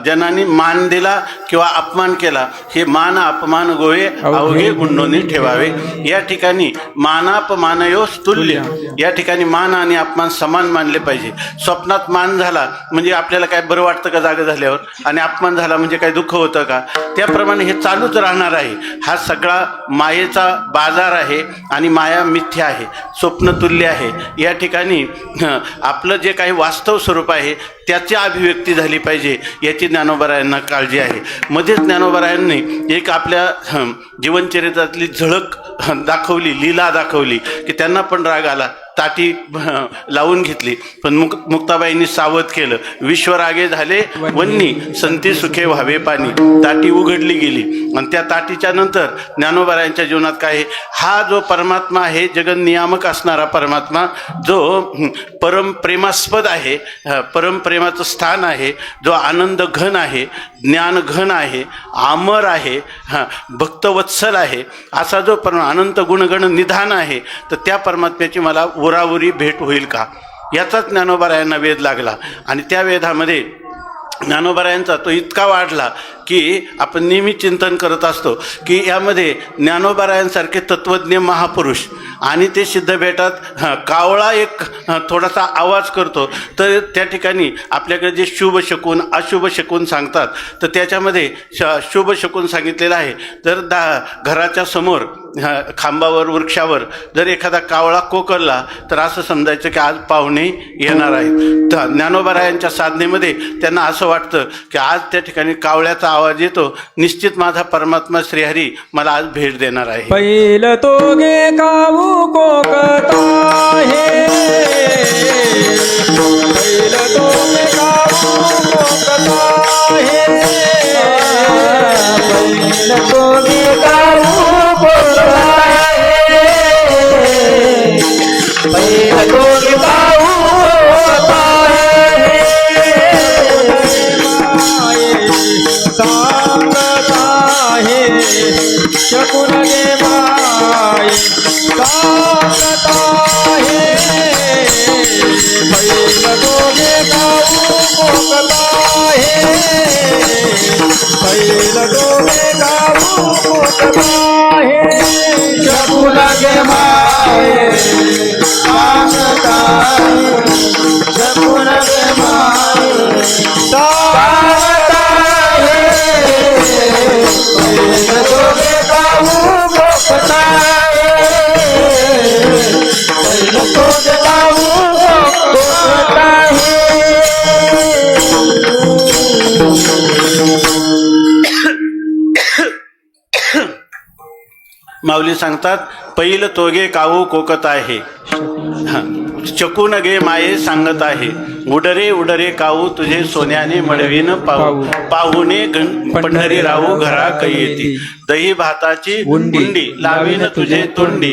जनाने मान दिला किंवा अपमान केला, हे मान अपमान गोळे अवघे गुंडोनी ठेवावे. या ठिकाणी मानापमानयोस तुल्य, या ठिकाणी मान आणि अपमान समान मानले पाहिजे. स्वप्नात मान झाला म्हणजे आपल्याला काय बरं वाटतं का जागा झाल्यावर, आणि अपमान झाला म्हणजे काय दुःख होतं का? त्याप्रमाणे हे चालूच राहणार आहे. हा सगळा मायेचा बाजार आहे आणि माया मिथ्या आहे, स्वप्नतुल्य आहे. या ठिकाणी आपलं जे काही वास्तव स्वरूप आहे त्याची अभिव्यक्ती झाली पाहिजे याची ज्ञानोबारायांना काळजी आहे. मध्येच ज्ञानोबारायांनी एक आपल्या जीवनचरित्रातली झळक दाखवली, लीला दाखवली की त्यांना पण राग आला, ताटी लावून घेतली, पण मुक्ताबाईंनी सावध केलं. विश्वरागे झाले वन्नी, संती सुखे व्हावे पाणी. ताटी उघडली गेली आणि त्या ताटीच्या नंतर ज्ञानोबारायांच्या जीवनात काय आहे, हा जो परमात्मा आहे, जगन्नियामक असणारा परमात्मा, जो परमप्रेमास्पद आहे, परमप्रेमाचं स्थान आहे, जो आनंद घन आहे, ज्ञान घन आहे, अमर आहे, भक्तवत्सल आहे, असा जो अनंत गुणगण निधान आहे, तर त्या परमात्म्याची मला उराउरी भेट होईल का, याचाच ज्ञानोबारायांना वेध लागला. आणि त्या वेधामध्ये ज्ञानोबारायांचा तो इतका वाढला की आपण नेहमी चिंतन करत असतो की यामध्ये ज्ञानोबारायांसारखे तत्त्वज्ञ महापुरुष आणि ते सिद्ध बेटात कावळा एक थोडासा आवाज करतो, तर त्या ठिकाणी आपल्याकडे जे शुभ शकून अशुभ शकून सांगतात, तर त्याच्यामध्ये शुभ शकून सांगितलेलं आहे. तर घराच्या समोर खांबावर वृक्षावर जर एखादा कावळा कोकरला तर असं समजायचं की आज पाहुणे येणार आहेत. तर ज्ञानोबारायांच्या साधनेमध्ये त्यांना असं वाटतं की आज त्या ठिकाणी कावळ्याचा आवाज येतो, निश्चित माझा परमात्मा श्रीहरी मला आज भेट देणार आहे. पहिलं तो गे काऊ कोकता हे, पहिलं तो गे काऊ कोकता हे, पहिलं तो गे काऊ कोकता हे, पहिलं तो गे काऊ कोकता हे, सांगता हे शकून गे माय सांगता हे, पहिलं तो गे काऊ कोकता हे, पहिलं तो गे काऊ कोकता हे, शकून गे माय सांगता शकून गे माय सांगता हे, पहिलं तो गे काऊ कोकता हे, पहिलं तो गे काऊ कोकता हे. माऊली सांगतात, पहिलं तोगे काऊ कोकत आहे, चकून गे माये सांगत आहे, उडरे उडरे काऊ तुझे सोन्याने मळवीन पाहू, पाहुणे पंढरी राहू घरा कैयेती, दही भाताची गुंडी लावीन तुझे तोंडी,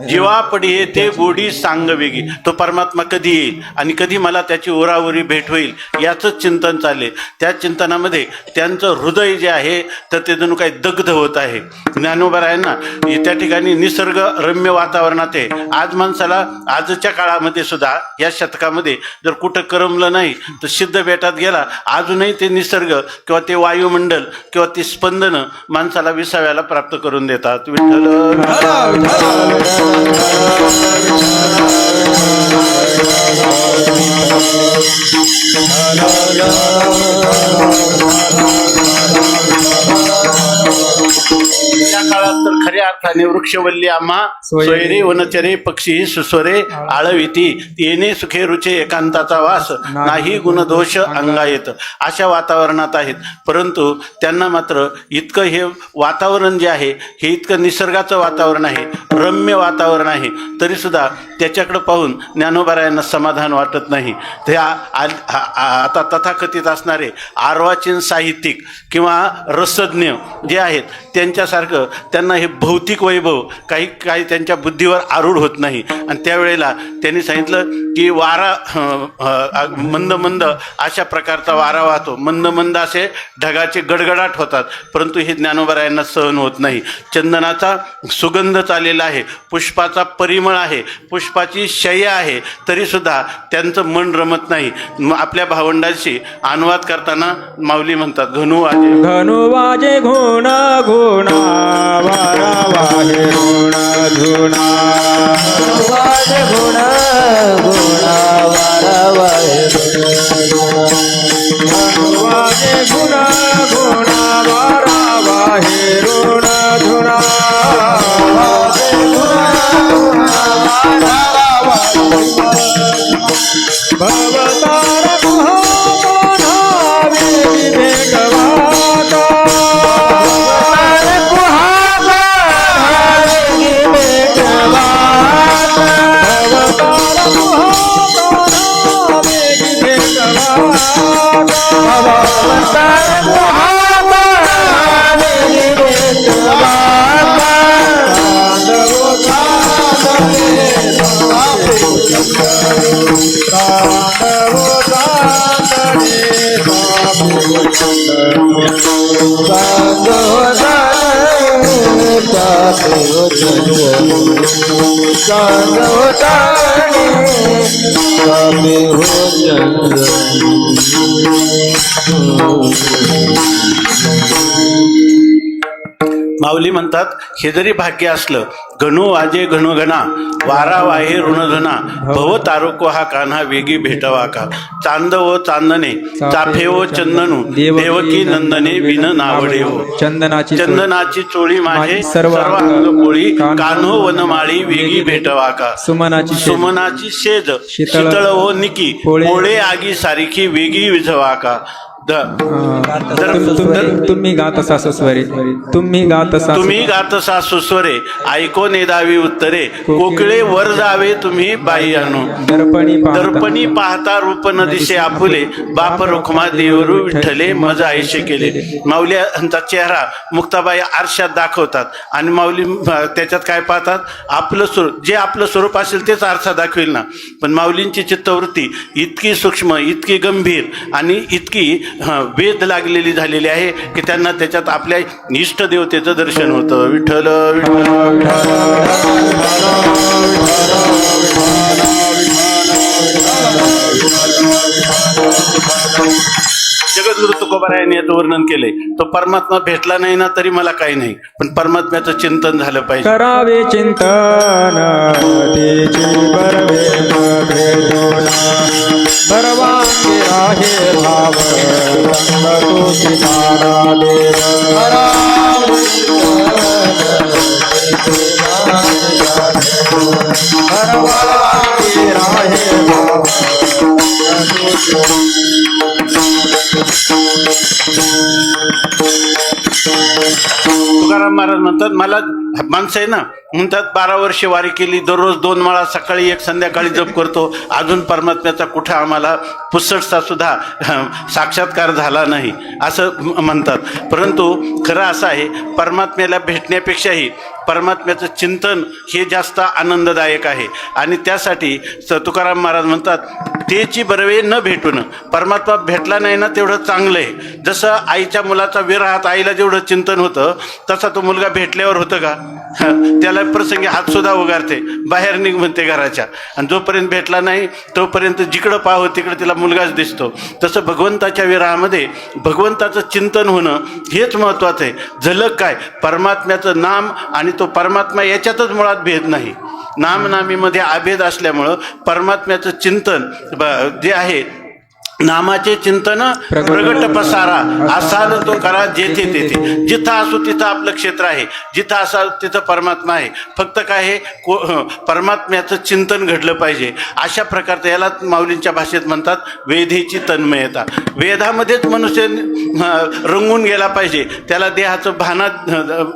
जीवा पडी येते गोडी सांग वेगी. तो परमात्मा कधी येईल आणि कधी मला त्याची ओरावरी भेट होईल याचंच चिंतन चालले. त्या चिंतनामध्ये त्यांचं हृदय जे आहे तर ते जणू काही दग्ध होत आहे. ज्ञानोबारायांना त्या ठिकाणी निसर्ग रम्य वातावरणात आहे. आज माणसाला आजच्या काळामध्ये सुद्धा या शतकामध्ये जर कुठं करमलं नाही तर सिद्ध बेटात गेला, अजूनही ते निसर्ग किंवा ते वायुमंडल किंवा ती स्पंदनं माणसाला विसाव्याला प्राप्त करून देतात. विठ्ठल त्या काळात तर खऱ्या अर्थाने वृक्षवल्ली आम्हा सोयरे वनचरे पक्षी सुस्वरे आळविती, येणे सुखे रुचे एकांताचा वास, नाही गुणदोष अंगा येत, अशा वातावरणात आहेत. परंतु त्यांना मात्र इतकं हे वातावरण जे आहे हे इतकं निसर्गाचं वातावरण आहे, रम्य वातावरण आहे, तरीसुद्धा त्याच्याकडं पाहून ज्ञानोबारायांना समाधान वाटत नाही. ते आता तथाकथित असणारे अर्वाचीन साहित्यिक किंवा रसज्ञ जे आहेत त्यांच्यासारखं त्यांना हे भौतिक भौतिक वैभव काही काही त्यांच्या बुद्धीवर आरूढ होत नाही. आणि त्यावेळेला त्यांनी सांगितलं की वारा मंद मंद अशा प्रकारचा वारा वाहतो, मंद मंद असे ढगाचे गडगडाट होतात, परंतु हे ज्ञानोबरायांना सहन होत नाही. चंदनाचा सुगंध चाललेला आहे, पुष्पाचा परिमळ आहे, पुष्पाची शय्या आहे, तरीसुद्धा त्यांचं मन रमत नाही. आपल्या भावंडांशी अनुवाद करताना माऊली म्हणतात, धनुवाजे घुण घुण वारा वाहे ऋण धुना वाजे गुण गुण वारा वाहे धनुवाजे घुण घुण वारा वाहे ऋण धुना भवतार कुहानावे भेटवाता माऊली म्हणतात, हे जरी भाग्य असलं, घणू वाजे घणुघणा वारा वाहे ऋणधना भव तारुको हा कान्हा वेगी भेटवा का. चांद व चांदणे चाफे व चंदनू देवकी नंदने विन नावडे हो. चंदनाची चोळी माझे सर्व अंग पोळी कान्हो वनमाळी वेगी भेटवा का. सुमनाची शेज शीतळ व निकी पोळे आगी सारिखी वेगी विझवा का. तुम्ही गात असा सुस्वरे, तुम्ही गात असा सुस्वरे ऐको नेदावी उत्तरे कोकिळे वर जावे तुम्ही बाई आणू. दर्पणी पाहता रूप न दिसे आपुले बाप रुखमा देवरू विठ्ठले मज आयशे केले. माऊलींचा चेहरा मुक्ताबाई आरशात दाखवतात आणि माऊली त्याच्यात काय पाहतात, आपलं स्वरूप जे आपलं स्वरूप असेल तेच आरसा दाखवेल ना. पण माऊलींची चित्तवृत्ती इतकी सूक्ष्म, इतकी गंभीर आणि इतकी वेद लागलेली झालेली आहे की त्यांना त्याच्यात आपल्या इष्ट देवतेचं दर्शन होतं. विठ्ठल जगद्गुरु तुकोबारायांनी याचं वर्णन केले. तो परमात्मा भेटला नाही ना तरी मला काही नाही, पण परमात्म्याचं चिंतन झालं पाहिजे. करावे चिंतन सर्वांगे राहे भाव तुकाराम महाराज म्हणतात, मला माणसं आहे ना म्हणतात 12 वर्षे वारी केली, दररोज 2 माळा सकाळी 1 संध्याकाळी जप करतो, अजून परमात्म्याचा कुठं आम्हाला पुसटचा सुद्धा साक्षात्कार झाला नाही असं म्हणतात. परंतु खरं असं आहे, परमात्म्याला भेटण्यापेक्षाही परमात्म्याचं चिंतन हे जास्त आनंददायक आहे. आणि त्यासाठी तुकाराम महाराज म्हणतात, तेची बरवे न भेटून. परमात्मा भेटला नाही ना तेवढं चांगलं आहे. जसं आईच्या मुलाचा विरहात आईला जेवढं चिंतन होतं तसा तो मुलगा भेटल्यावर होतं का. त्याला प्रसंगी हातसुद्धा उगारते, बाहेर निघ म्हणते घराच्या. आणि जोपर्यंत भेटला नाही तोपर्यंत जिकडं पाहावं तिकडं तिला मुलगाच दिसतो. तसं भगवंताच्या विरहामध्ये भगवंताचं चिंतन होणं हेच महत्त्वाचं आहे. झलक काय, परमात्म्याचं नाम आणि तो परमात्मा याच्यातच मुळात भेद नाही. नामनामीमध्ये अभेद असल्यामुळं परमात्म्याचं चिंतन जे आहे, नामाचे चिंतन प्रगट पसारा असाल तो करा जेथे तेथे. जिथं असो तिथं आपलं क्षेत्र आहे, जिथं असाल तिथं परमात्मा आहे. फक्त काय हे परमात्म्याचं चिंतन घडलं पाहिजे. अशा प्रकारचं याला माऊलींच्या भाषेत म्हणतात वेधेची तन्मयता. वेदामध्येच मनुष्य रंगून गेला पाहिजे. त्याला देहाचं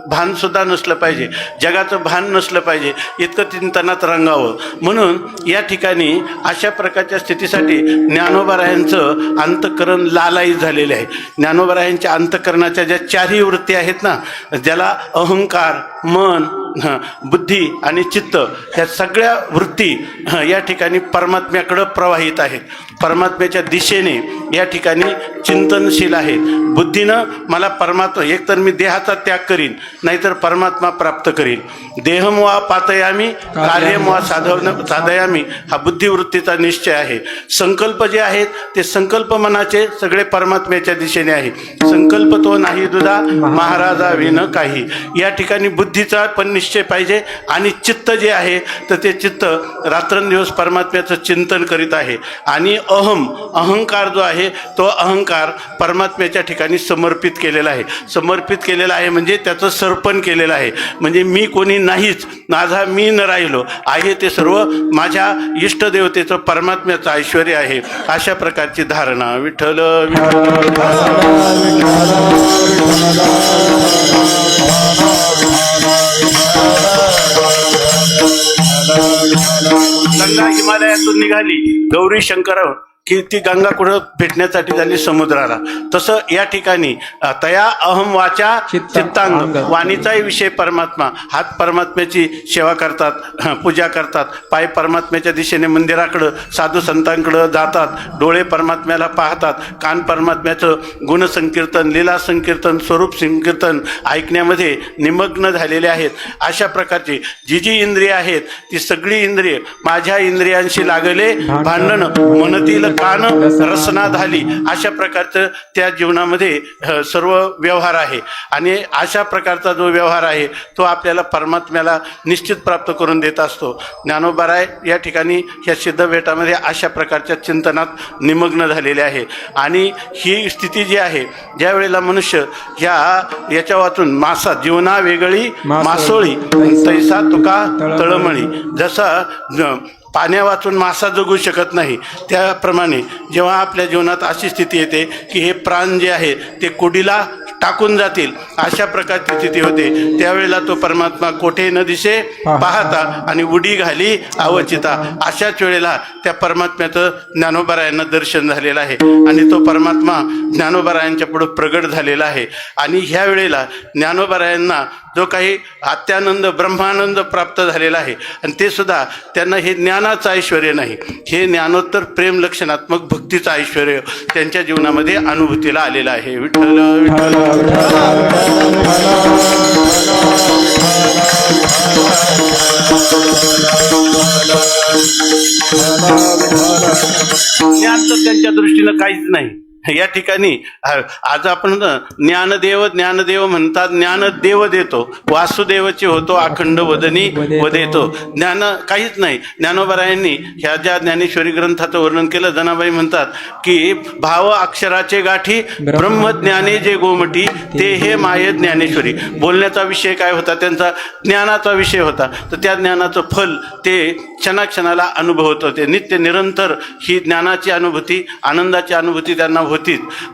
भानसुद्धा नसलं पाहिजे, जगाचं भान नसलं पाहिजे, इतकं चिंतनात रंगावं. म्हणून या ठिकाणी अशा प्रकारच्या स्थितीसाठी ज्ञानोबारायांचं त्यांचं अंतःकरण लालायित झालेले आहे. ज्ञानोबरायांच्या अंतःकरणाच्या ज्या चारही वृत्ती आहेत ना, ज्याला अहंकार, मन, बुद्धी आणि चित्त, ह्या सगळ्या वृत्ती या ठिकाणी परमात्म्याकडं प्रवाहित आहेत, परमात्म्याच्या दिशेने या ठिकाणी चिंतनशील आहेत. बुद्धीनं मला परमात्मा, एकतर मी देहाचा त्याग करीन, नाहीतर परमात्मा प्राप्त करीन. देहम वा पातयामी कार्यम वा साधयामी, हा बुद्धिवृत्तीचा निश्चय आहे. संकल्प जे आहेत ते संकल्प मनाचे सगळे परमात्म्याच्या दिशेने आहे. संकल्प तो नाही दुधा महाराजा विन काही, या ठिकाणी बुद्धीचा पण निश्चय पाहिजे. आणि चित्त जे आहे तर ते चित्त रात्रंदिवस परमात्म्याचं चिंतन करीत आहे. आणि अहंकार जो आहे तो अहंकार परमात्म्याच्या ठिकाणी समर्पित केलेला आहे. समर्पित केलेला आहे म्हणजे त्याचं सर्पण केलेलं आहे. म्हणजे मी कोणी नाहीच, माझा मी न राहिलो आहे, ते सर्व माझ्या इष्टदेवतेचं परमात्म्याचं ऐश्वर आहे, अशा प्रकारची धारणा. विठ्ठल गंगा हिमालयातून निघाली, गौरी शंकर की ती गंगा कुठं भेटण्यासाठी झाली समुद्राला. तसं या ठिकाणी तया अहम वाचा चित्तांग, वाणीचाही विषय परमात्मा. हात परमात्म्याची सेवा करतात, पूजा करतात, पाय परमात्म्याच्या दिशेने मंदिराकडं साधू संतांकडं जातात, डोळे परमात्म्याला पाहतात, कान परमात्म्याचं गुणसंकीर्तन, लीला संकीर्तन, स्वरूप संकीर्तन ऐकण्यामध्ये निमग्न झालेले आहेत. अशा प्रकारची जी जी इंद्रिय आहेत ती सगळी इंद्रिय माझ्या इंद्रियांशी लागले भांडण, म्हणतील कान रसना झाली, अशा प्रकारचं त्या जीवनामध्ये सर्व व्यवहार आहे. आणि अशा प्रकारचा जो व्यवहार आहे तो आपल्याला परमात्म्याला निश्चित प्राप्त करून देत असतो. ज्ञानोबराय या ठिकाणी ह्या सिद्धभेटामध्ये अशा प्रकारच्या चिंतनात निमग्न झालेले आहे. आणि ही स्थिती जी आहे, ज्या वेळेला मनुष्य याच्या वाचून मासा जीवना वेगळी मासोळी तैसा तुका तळमळी, जसा पाण्या वाचून मासा जगू शकत नाही, त्याप्रमाणे जेव्हा आपल्या जीवनात अशी स्थिती येते की हे प्राण जे आहे ते कुडीला टाकून जातील, अशा प्रकारची स्थिती होते, त्यावेळेला तो परमात्मा कोठे न दिसे पाहता आणि उडी घाली अवचिता, अशाच वेळेला त्या परमात्म्याचं ज्ञानोबरायांना दर्शन झालेलं आहे. आणि तो परमात्मा ज्ञानोबरायांच्या पुढे प्रगट झालेला आहे. आणि ह्या वेळेला ज्ञानोबरायांना जो काही अत्यानंद ब्रह्मानंद प्राप्त झालेला आहे, आणि ते सुद्धा त्यांना हे ज्ञानाचं ऐश्वर नाही, हे ज्ञानोत्तर प्रेम लक्षणात्मक भक्तीचं ऐश्वर त्यांच्या जीवनामध्ये अनुभूतीला आलेलं आहे. विठ्ठल विठ्ठल ज्ञान तर त्यांच्या दृष्टीनं काहीच नाही. या ठिकाणी आज आपण ज्ञानदेव ज्ञानदेव म्हणतात, ज्ञानदेव देतो, वासुदेवचे होतो अखंड वदनी वदेतो. ज्ञान काहीच नाही. ज्ञानोबरायांनी ह्या ज्या ज्ञानेश्वरी ग्रंथाचं वर्णन केलं, जनाबाई म्हणतात की भाव अक्षराचे गाठी ब्रह्मज्ञाने जे गोमटी ते हे माय ज्ञानेश्वरी. बोलण्याचा विषय काय होता त्यांचा? ज्ञानाचा विषय होता. तर त्या ज्ञानाचं फल ते क्षणाक्षणाला अनुभवत होते. नित्य निरंतर ही ज्ञानाची अनुभूती, आनंदाची अनुभूती त्यांना होतीच.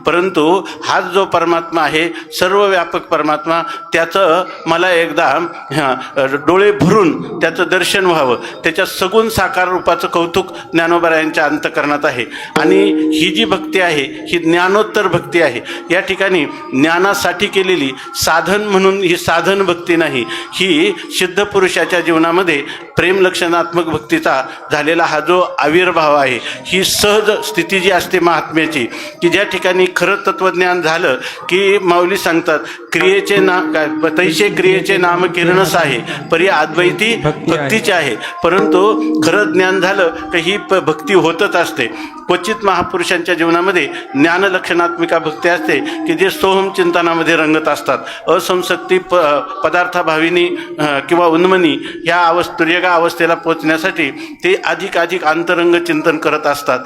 परंतु हाच जो परमात्मा आहे, सर्व व्यापक परमात्मा, त्याचं मला एकदा डोळे भरून त्याचं दर्शन व्हावं, त्याच्या सगुण साकार रूपाचं कौतुक ज्ञानोबरायांच्या अंतःकरणात आहे. आणि ही जी भक्ती आहे ही ज्ञानोत्तर भक्ती आहे. या ठिकाणी ज्ञानासाठी केलेली साधन म्हणून ही साधन भक्ती नाही, ही सिद्ध पुरुषाच्या जीवनामध्ये प्रेम लक्षणात्मक भक्तीचा झालेला हा जो आविर्भाव आहे, ही सहज स्थिती जी असते महात्म्याची, की ज्या ठिकाणी खरं तत्वज्ञान झालं की माऊली सांगतात क्रियेचे तैसे क्रियेचे नाम किरणस आहे परी अद्वैती भक्तीचे आहे. परंतु खरं ज्ञान झालं की ही भक्ती होतच असते. क्वचित महापुरुषांच्या जीवनामध्ये ज्ञानलक्षणात्मिका भक्ती असते की जे सोहम चिंतनामध्ये रंगत असतात. असंसक्ती पदार्थाभाविनी किंवा उन्मनी ह्या तुर्यगा अवस्थेला पोचण्यासाठी ते अधिक अंतरंग चिंतन करत असतात.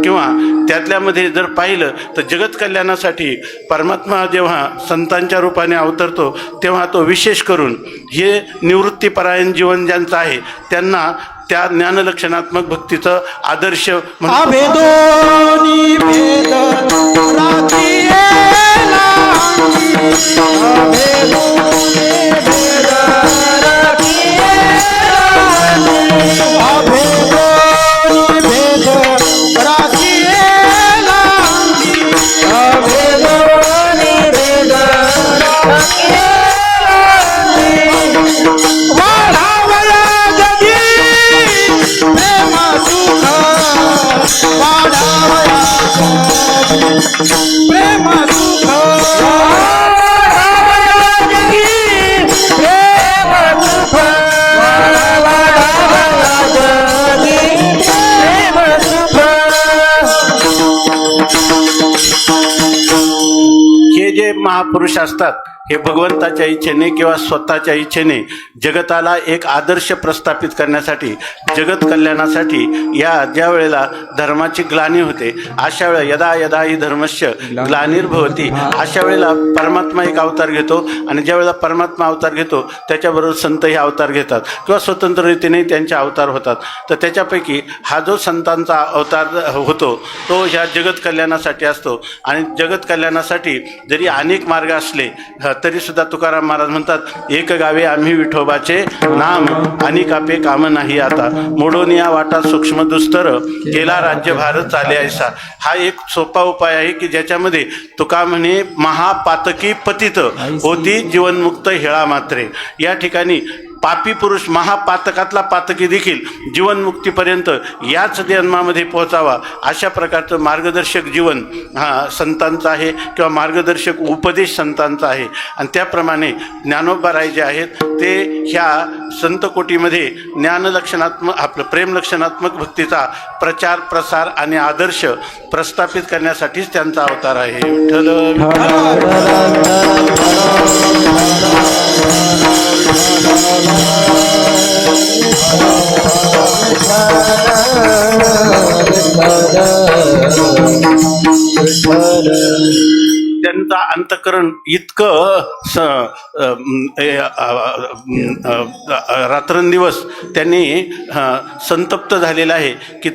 किंवा त्यातल्यामध्ये जर पाहिलं तर जगत कल्याणासाठी परमात्मा जेव्हा संतांच्या रूपाने अवतरतो तेव्हा तो विशेष करून हे निवृत्तीपरायण जीवन ज्यांचं आहे त्यांना त्या ज्ञानलक्षणात्मक भक्तीचं आदर्श प्रेम सुख हे जे महापुरुष असतात हे भगवंताच्या इच्छेने किंवा स्वतःच्या इच्छेने जगताला एक आदर्श प्रस्थापित करण्यासाठी, जगत कल्याणासाठी या ज्या वेळेला धर्माची ग्लानी होते अशा वेळेला यदा यदा ही धर्मस्य ग्लानिर्भवती अशा वेळेला परमात्मा एक अवतार घेतो आणि ज्या वेळेला परमात्मा अवतार घेतो त्याच्याबरोबर संत हे अवतार घेतात किंवा स्वतंत्र रीतीने त्यांचे अवतार होतात. तर त्याच्यापैकी हा जो संतांचा अवतार होतो तो ह्या जगत कल्याणासाठी असतो. आणि जगत कल्याणासाठी जरी अनेक मार्ग असले तरी सुद्धा तुकाराम महाराज म्हणतात, एक गावे आम्ही विठोबाचे नाम आणि कापे काम नाही आता, मोडोनिया वाटा सूक्ष्म दुस्तर केला राज्यभार चाले ऐसा. हा एक सोपा उपाय आहे की ज्याच्यामध्ये तुका म्हणे महापातकी पतित होती जीवनमुक्त हेळा मात्रे. या ठिकाणी पापी पुरुष महापातकातला पातकी देखील जीवनमुक्तीपर्यंत याच जन्मामध्ये पोहोचावा अशा प्रकारचं मार्गदर्शक जीवन संतांचं आहे किंवा मार्गदर्शक उपदेश संतांचा आहे. आणि त्याप्रमाणे ज्ञानोबाराय जे आहेत ते ह्या संतकोटीमध्ये ज्ञानलक्षणात्मक आपलं प्रेमलक्षणात्मक भक्तीचा प्रचार प्रसार आणि आदर्श प्रस्थापित करण्यासाठीच त्यांचा अवतार आहे. त्यांचा अंतःकरण इतकं रात्रंदिवस त्यांनी संतप्त झालेला आहे की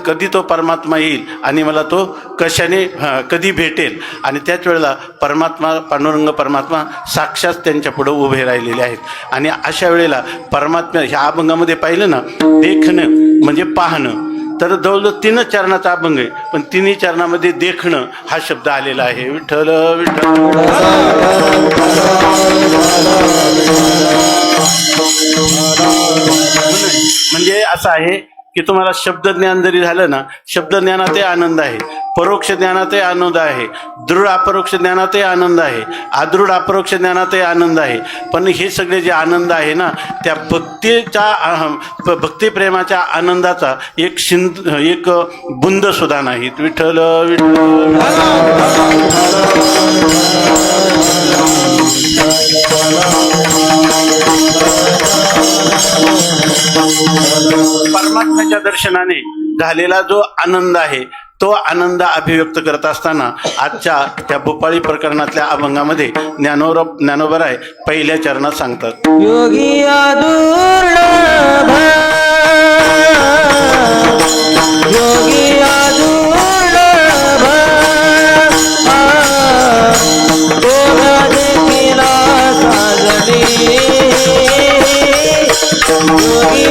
कधी तो परमात्मा येईल आणि मला तो कशाने कधी भेटेल. आणि त्याच वेळेला परमात्मा पांडुरंग परमात्मा साक्षात त्यांच्या पुढं उभे राहिलेले आहेत. आणि अशा वेळेला परमात्मा ह्या अभंगामध्ये पाहिलं ना, देखणं म्हणजे पाहणं, तर जवळजवळ 3 चरणाचा अभंग आहे पण 3 चरणामध्ये देखणं हा शब्द आलेला आहे. विठ्ठल विठ्ठल म्हणजे असं आहे की तुम्हाला शब्दज्ञान जरी झालं ना, शब्दज्ञानातही आनंद आहे, परोक्ष ज्ञानातही आनंद आहे, दृढ अपरोक्ष ज्ञानातही आनंद आहे, अदृढ अपरोक्ष ज्ञानातही आनंद आहे. पण हे सगळे जे आनंद आहे ना त्या भक्तिप्रेमाच्या आनंदाचा एक बुंद सुद्धा नाहीत. विठ्ठल विठ्ठल परमात्म्याच्या दर्शनाने झालेला जो आनंद आहे तो आनंद अभिव्यक्त करत असताना आजच्या त्या भोपाळी प्रकरणातल्या अभंगामध्ये ज्ञानोबराय पहिल्या चरणात सांगतात, योगी दुर्लभ योगी दुर्लभ देखीला साजणे योगी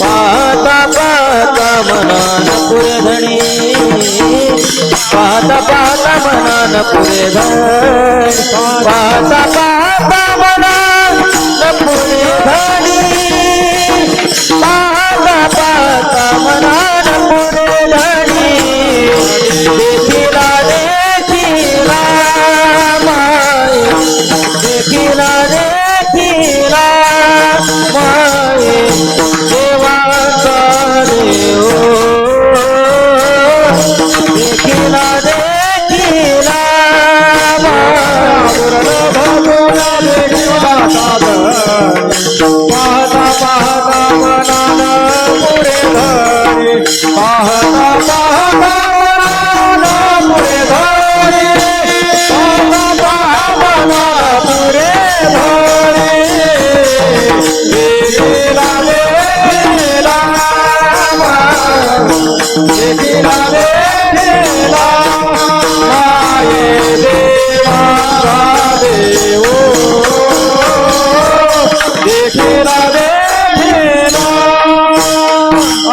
पाहता पाहता मनान पुरे धणी पाहता पाहता मनान पुरे धणी पाहता पाहता मनान पुरे धणी पाहता पाहता मनान पुरे धणी देखिला देखिला देवा देव देखिला देखिला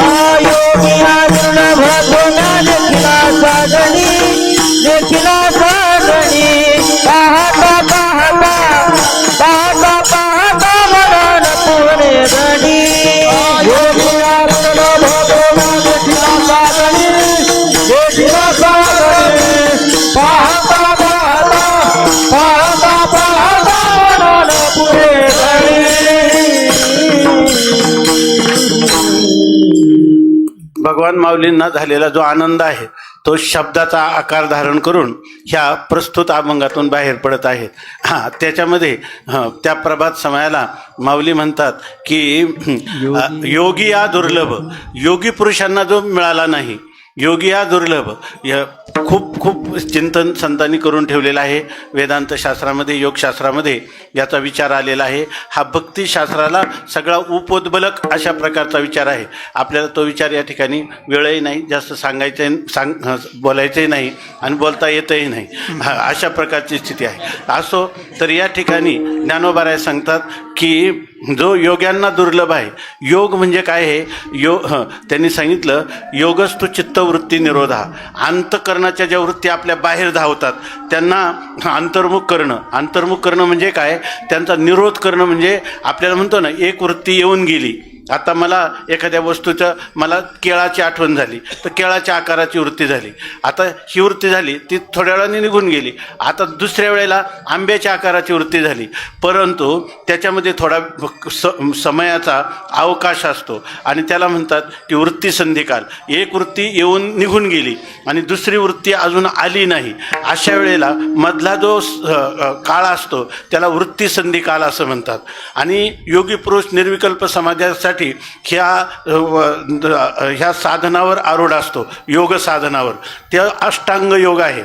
अयोगिया दुर्लभ गुणा देखिला सागणी देखिला सागणी पाहता पाहता पाहता पाहता मरण पुणे गणी योगिया दुर्लभ गुणा देखिला सागणी देखिला सागणी पाहता पाहता पाहता पाहता मरण पुढे गणी भगवान माऊलींना झालेला जो आनंद आहे तो शब्दाचा आकार धारण करून ह्या प्रस्तुत अभंगातून बाहेर पडत आहेत. त्याच्यामध्ये त्या प्रभात समयाला माऊली म्हणतात की योगी या दुर्लभ, योगी पुरुषांना जो मिळाला नाही, योगी हा दुर्लभ. खूप खूप चिंतन संतांनी करून ठेवलेलं आहे. वेदांत शास्त्रामध्ये, योगशास्त्रामध्ये याचा विचार आलेला आहे. हा भक्तिशास्त्राला सगळा उपोद्बलक अशा प्रकारचा विचार आहे. आपल्याला तो विचार या ठिकाणी वेळही नाही, जास्त बोलायचंही नाही आणि बोलता येतही नाही, अशा प्रकारची स्थिती आहे. असो तर या ठिकाणी ज्ञानोबाराय सांगतात की जो योग्यांना दुर्लभ आहे. योग म्हणजे काय आहे? त्यांनी सांगितलं योगस्तु चित्तवृत्ती निरोधा. अंतःकरणाच्या ज्या वृत्ती आपल्या बाहेर धावतात त्यांना अंतर्मुख करणं. अंतर्मुख करणं म्हणजे काय? त्यांचा निरोध करणं म्हणजे आपल्याला म्हणतो ना, एक वृत्ती येऊन गेली. आता मला एखाद्या वस्तूचं मला केळाची आठवण झाली तर केळाच्या आकाराची वृत्ती झाली. आता ही वृत्ती झाली ती थोड्या वेळाने निघून गेली. आता दुसऱ्या वेळेला आंब्याच्या आकाराची वृत्ती झाली, परंतु त्याच्यामध्ये थोडा समयाचा अवकाश असतो आणि त्याला म्हणतात की वृत्ती संधिकाल. एक वृत्ती येऊन निघून गेली आणि दुसरी वृत्ती अजून आली नाही, अशा वेळेला मधला जो काळ असतो त्याला वृत्ती संधिकाल असं म्हणतात. आणि योगी पुरुष निर्विकल्प समाजासाठी ह्या साधनावर आरूढ असतो, योग साधनावर. ते अष्टांग योग आहे,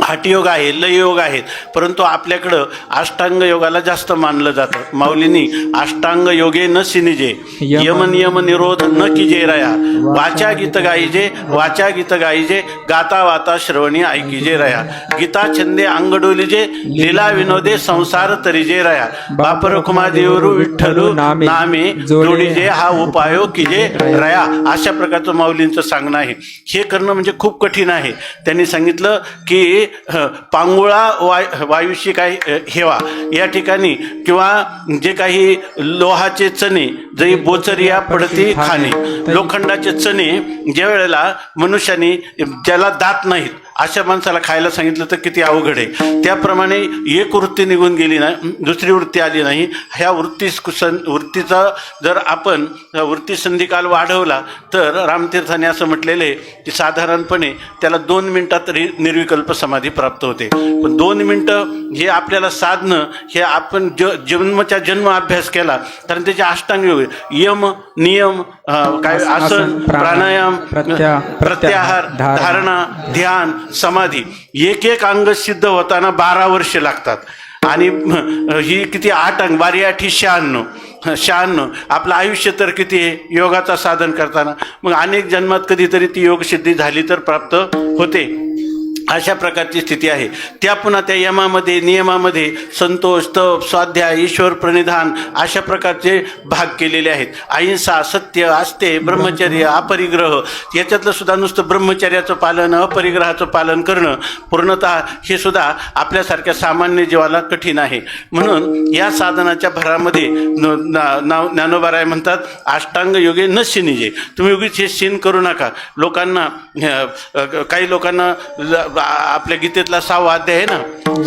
हठयोग आहे, लययोग आहेत, परंतु आपल्याकडं अष्टांग योगाला जास्त मानलं जातं. माऊलींनी अष्टांग योगे न सिनिजे यम नियम निरोध न किजे रया वाचा गीत गाईजे वाचा गीत गाईजे गाता वाता श्रवणी ऐकीजे रया गीता छंदे अंगडोलीजे लीला विनोदे संसार तरीजे रया बापर कुमा देवरू विठ्ठलू नामे जोडीजे हा उपायो किजे रया. अशा प्रकारचं माऊलींचं सांगणं आहे. हे करणं म्हणजे खूप कठीण आहे. त्यांनी सांगितलं की पांगुळा वायुशी काही हेवा या ठिकाणी किंवा जे काही लोहाचे चणे जरी बोचरिया पडती खाणे, लोखंडाचे चणे ज्या वेळेला मनुष्याने ज्याला दात नाहीत अशा माणसाला खायला सांगितलं तर किती अवघड आहे. त्याप्रमाणे एक वृत्ती निघून गेली नाही, दुसरी वृत्ती आली नाही. ह्या वृत्तीचा जर आपण वृत्ती संधिकाल वाढवला तर रामतीर्थाने असं म्हटलेलं आहे की साधारणपणे त्याला 2 मिनिटात निर्विकल्प समाधी प्राप्त होते. पण 2 मिनटं हे आपल्याला साधणं, हे आपण जन्मच्या जन्म अभ्यास केला कारण त्याचे अष्टांग योग यम नियम काय आसन प्राणायाम प्रत्याहार धारणा ध्यान समाधी एक एक अंग सिद्ध होताना 12 वर्ष लागतात. आणि ही किती 8 अंग 12 8 96 आपलं आयुष्य तर किती आहे योगाचा साधन करताना. मग अनेक जन्मात कधीतरी ती योगसिद्धी झाली तर प्राप्त होते. अशा प्रकारची स्थिती आहे. त्या पुन्हा त्या यमामध्ये नियमामध्ये संतोष तप स्वाध्याय ईश्वर प्रणिधान अशा प्रकारचे भाग केलेले आहेत. अहिंसा सत्य आस्ते ब्रह्मचर्य अपरिग्रह याच्यातलं सुद्धा नुसतं ब्रह्मचर्याचं पालन अपरिग्रहाचं पालन करणं पूर्णतः हे सुद्धा आपल्यासारख्या सामान्य जीवाला कठीण आहे. म्हणून या साधनाच्या भरामध्ये ज्ञानोबाराय म्हणतात अष्टांग योगे न शिनिजे. तुम्ही उगीच हे शीन करू नका. लोकांना काही लोकांना आपल्या गीतेतला 6वा अध्याय आहे ना,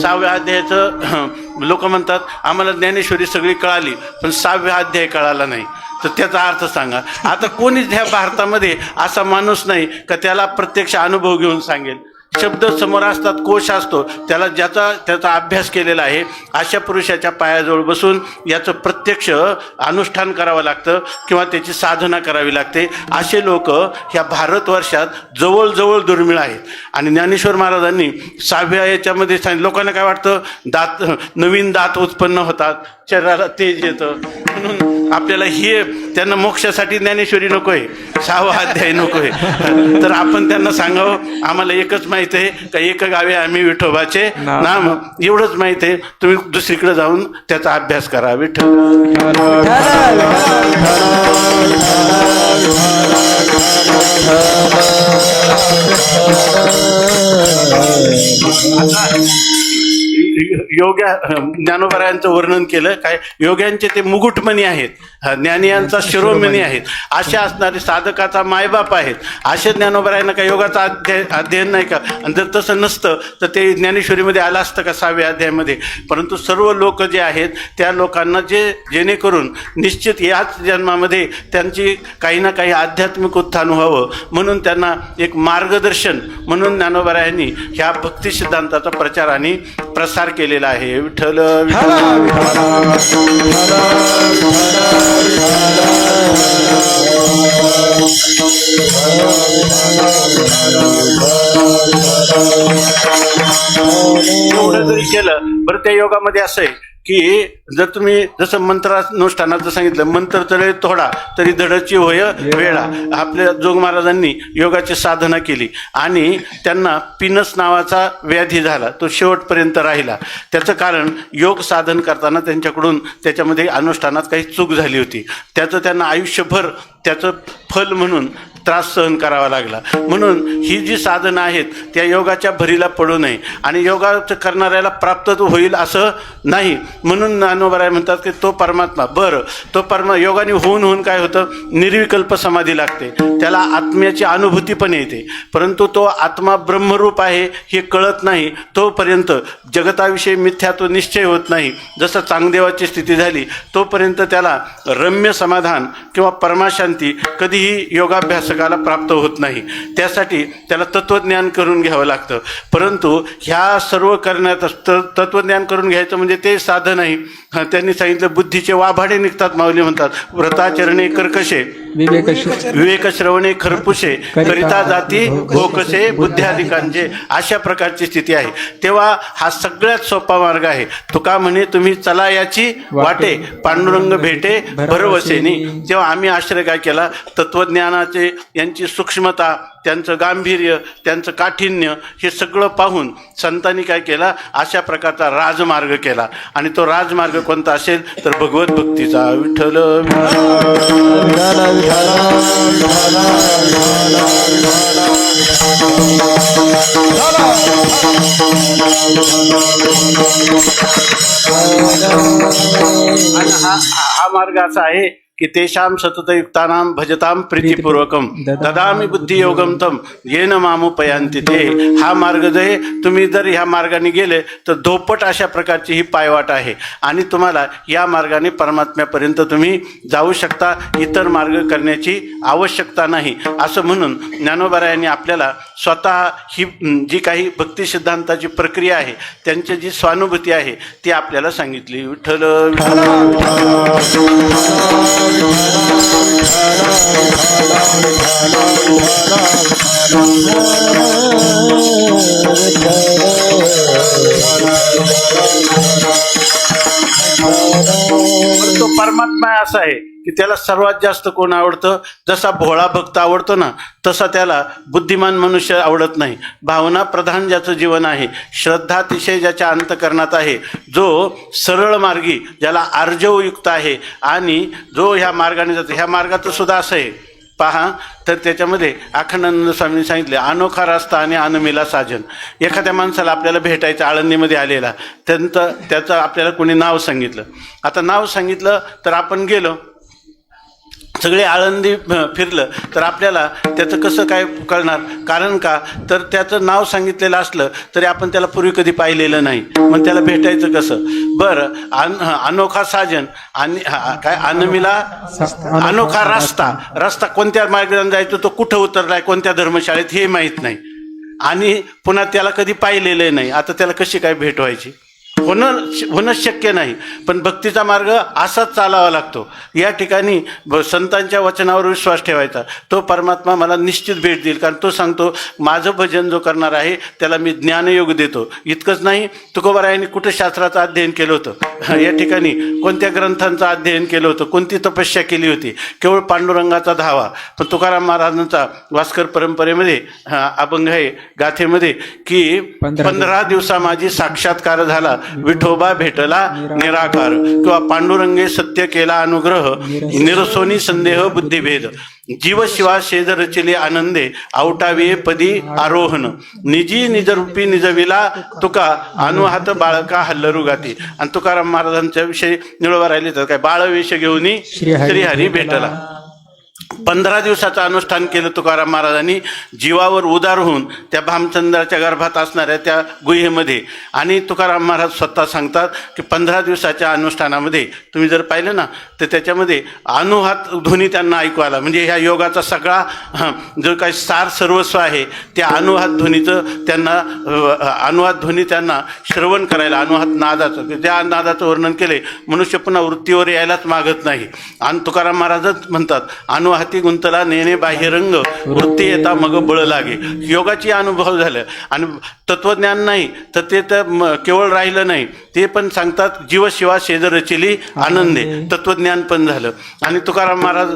6व्या अध्यायाचं लोक म्हणतात आम्हाला ज्ञानेश्वरी सगळी कळाली पण 6व्या अध्याय कळाला नाही. तर त्याचा अर्थ सांगा. आता कोणीच ह्या भारतामध्ये असा माणूस नाही का त्याला प्रत्यक्ष अनुभव घेऊन सांगेल. शब्द समोर असतात, कोश असतो, त्याला त्याचा अभ्यास केलेला आहे. अशा पुरुषाच्या पायाजवळ बसून याचं प्रत्यक्ष अनुष्ठान करावं लागतं किंवा त्याची साधना करावी लागते. असे लोक ह्या भारतवर्षात जवळजवळ दुर्मिळ आहेत. आणि ज्ञानेश्वर महाराजांनी 6व्या याच्यामध्ये सांगितलं. लोकांना काय वाटतं नवीन दात उत्पन्न होतात, शरीराला तेज येतं म्हणून आपल्याला हे त्यांना मोक्षासाठी ज्ञानेश्वरी नको आहे, 6वा अध्याय नको आहे, तर आपण त्यांना सांगावं आम्हाला एकच माहीत आहे का एक गावे आम्ही विठोबाचे नाम, एवढंच माहीत आहे, तुम्ही दुसरीकडे जाऊन त्याचा अभ्यास करा. विठ्ठल योग्या ज्ञानोबरायांचं वर्णन केलं. काय योग्यांचे ते मुकुटमणी आहेत, ज्ञानियांचा शिरोमणी आहेत, अशा असणारे साधकाचा मायबाप आहेत. असे ज्ञानोबरायांना काय योगाचा अध्ययन नाही का? आणि जर तसं नसतं तर ते ज्ञानेश्वरीमध्ये आलं असतं का 6व्या अध्यायामध्ये? परंतु सर्व लोक जे आहेत त्या लोकांना जेणेकरून निश्चित याच जन्मामध्ये त्यांची काही ना काही आध्यात्मिक उत्थान व्हावं म्हणून त्यांना एक मार्गदर्शन म्हणून ज्ञानोबरायांनी ह्या भक्ती सिद्धांताचा प्रचार आणि प्रसार केलेला आहे. विठ्ठल एवढं जरी केलं बरं त्या योगामध्ये असं आहे की जर तुम्ही जसं मंत्रानुष्ठानाचं सांगितलं, मंत्र तळे थोडा तरी धडची होय वेळा. आपल्या जोग महाराजांनी योगाची साधना केली आणि त्यांना पिनस नावाचा व्याधी झाला, तो शेवटपर्यंत राहिला. त्याचं कारण योग साधन करताना त्यांच्याकडून त्याच्यामध्ये अनुष्ठानात काही चूक झाली होती. त्याचं त्यांना आयुष्यभर त्याचं फल म्हणून त्रास सहन करावा लागला. म्हणून ही जी साधनं आहेत त्या योगाच्या भरीला पडू नये आणि योगाचं करणाऱ्याला प्राप्त होईल असं नाही. म्हणून ज्ञानोबराय म्हणतात की तो परमात्मा, बरं तो योगाने होऊन काय होतं, निर्विकल्प समाधी लागते, त्याला आत्म्याची अनुभूती पण येते, परंतु तो आत्मा ब्रह्मरूप आहे हे कळत नाही तोपर्यंत जगताविषयी मिथ्यात्व निश्चय होत नाही. जसं चांगदेवाची स्थिती झाली तोपर्यंत त्याला रम्य समाधान किंवा परमाशांती कधीही योगाभ्यासकाला प्राप्त होत नाही. त्यासाठी त्याला तत्त्वज्ञान करून घ्यावं लागतं. परंतु ह्या सर्व करण्यात तत्त्वज्ञान करून घ्यायचं म्हणजे ते साधन नाही. त्यांनी सांगितलं बुद्धीचे वाभाडे निघतात, माऊली म्हणतात व्रताचरणे कर्कशे विवेक श्रवणे खरपुशे करिता जाती भोकसे बुद्ध्याधिकांचे. अशा प्रकारची स्थिती आहे. तेव्हा हा सगळ्यात सोपा मार्ग आहे. तुका म्हणे तुम्ही चला याची वाटे पांडुरंग भेटे भरवसेनी. तेव्हा आम्ही आश्रय काय केला, तत्त्वज्ञानाचे यांची सूक्ष्मता, त्यांचं गांभीर्य, त्यांचं काठिण्य हे सगळं पाहून संतांनी काय केला, अशा प्रकारचा राजमार्ग केला. आणि तो राजमार्ग कोणता असेल तर भगवत भक्तीचा. विठ्ठल आणि हा मार्ग असा आहे की तेषाम सततयुक्तानां भजतां प्रीतिपूर्वकम ददामी बुद्धियोगम तम येन मामुपयांती ते. हा मार्ग जे तुम्ही जर ह्या मार्गाने गेले तर धोपट अशा प्रकारची ही पायवाट आहे आणि तुम्हाला या मार्गाने परमात्म्यापर्यंत तुम्ही जाऊ शकता. इतर मार्ग करण्याची आवश्यकता नाही. असं म्हणून ज्ञानोबरायांनी आपल्याला स्वतः ही जी काही भक्ती सिद्धांताची प्रक्रिया आहे त्यांची जी स्वानुभूती आहे ती आपल्याला सांगितली. विठ्ठल तो परमात्मा असा आहे की त्याला सर्वात जास्त कोण आवडतं, जसा भोळा भक्त आवडतो ना तसा त्याला बुद्धिमान मनुष्य आवडत नाही. भावना प्रधान ज्याचं जीवन आहे, श्रद्धातिशय ज्याच्या अंतकरणात आहे, जो सरळ मार्गी ज्याला आर्जवयुक्त आहे आणि जो ह्या मार्गाने जातो. ह्या मार्गाचं सुद्धा असं आहे पहा, तर त्याच्यामध्ये अखंडानंद स्वामींनी सांगितले अनोखा रस्ता आणि अनमिला साजन. एखाद्या माणसाला आपल्याला भेटायचं आळंदीमध्ये आलेला, त्याचं आपल्याला कोणी नाव सांगितलं. आता नाव सांगितलं तर आपण गेलो, सगळे आळंदी फिरलं तर आपल्याला त्याचं कसं काय कळणार? कारण का तर त्याचं नाव सांगितलेलं असलं तरी आपण त्याला पूर्वी कधी पाहिलेलं नाही, मग त्याला भेटायचं कसं? बरं, अनोखा साजन आणि काय अनमिला अनोखा रस्ता कोणत्या मार्गाने जायचं, तो कुठं उतरलाय, कोणत्या धर्मशाळेत हे माहीत नाही आणि पुन्हा त्याला कधी पाहिलेलं नाही. आता त्याला कशी काय भेट व्हायची? होणं शक्य नाही. पण भक्तीचा मार्ग असाच चालावा लागतो. या ठिकाणी संतांच्या वचनावर विश्वास ठेवायचा. तो परमात्मा मला निश्चित भेट देईल, कारण तो सांगतो माझं भजन जो करणार आहे त्याला मी ज्ञानयोग देतो. इतकंच नाही, तुकोबारायांनी कुठं शास्त्राचं अध्ययन केलं होतं, या ठिकाणी कोणत्या ग्रंथांचं अध्ययन केलं होतं, कोणती तपस्या केली होती, केवळ पांडुरंगाचा धावा. पण तुकाराम महाराजांचा वास्कर परंपरेमध्ये अभंग आहे गाथेमध्ये की 15 दिवसा माझी साक्षात्कार झाला, विठोबा भेटला निराकार, किंवा पांडुरंगे सत्य केला अनुग्रह, निरसोनी संदेह बुद्धिभेद, जीव शिवा शेज रचिले आनंदे, आवटावे पदी आरोहण, निजी निजरूपी निजविला तुका, अनुहात बाळका हल्लरू गाती. आणि तुकाराम महाराजांच्या विषयी निळवा राहिले तर काय, बाळवेश घेऊन श्रीहरी भेटला. 15 दिवसाचं अनुष्ठान केलं तुकाराम महाराजांनी, जीवावर उदार होऊन त्या भामचंद्राच्या गर्भात असणाऱ्या त्या गुहेमध्ये. आणि तुकाराम महाराज स्वतः सांगतात की 15 दिवसाच्या अनुष्ठानामध्ये तुम्ही जर पाहिलं ना तर त्याच्यामध्ये अनुहात ध्वनी त्यांना ऐकू आला. म्हणजे ह्या योगाचा सगळा जो काही सार सर्वस्व आहे त्या अनुहात ध्वनीचं त्यांना अनुहात ध्वनी त्यांना श्रवण करायला, अनुहात नादाचं, त्या नादाचं वर्णन केले. मनुष्य पुन्हा वृत्तीवर यायलाच मागत नाही. आणि तुकाराम महाराजच म्हणतात अनुहाती गुंतला नेणे बाह्यरंग, वृत्ती येता मग बळ लागे. योगाची अनुभव झालं. आणि तत्वज्ञान नाही तर ते तर केवळ राहिलं नाही, ते पण सांगतात जीव शिवा शेज रचिली आनंदे, तत्वज्ञान पण झालं. आणि तुकाराम महाराज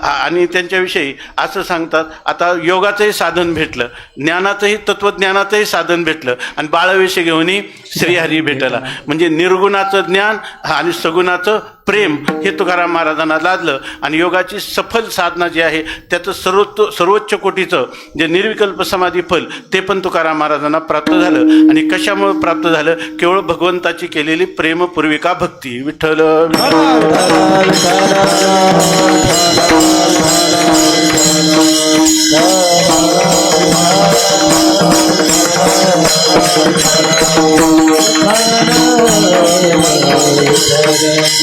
आणि त्यांच्याविषयी असं सांगतात, आता योगाचंही साधन भेटलं, ज्ञानाचंही तत्वज्ञानाचंही साधन भेटलं, आणि बाळवेश घेऊन श्रीहरी भेटला. म्हणजे निर्गुणाचं ज्ञान आणि सगुणाचं प्रेम हे तुकाराम महाराजांना लादलं. आणि योगाची सफल साधना जी आहे त्याचं सर्वोच्च कोटीचं जे निर्विकल्प समाधी फल ते पण तुकाराम महाराजांना प्राप्त झालं. आणि कशामुळे प्राप्त झालं? केवळ भगवंताची केलेली प्रेमपूर्विका भक्ती. विठ्ठल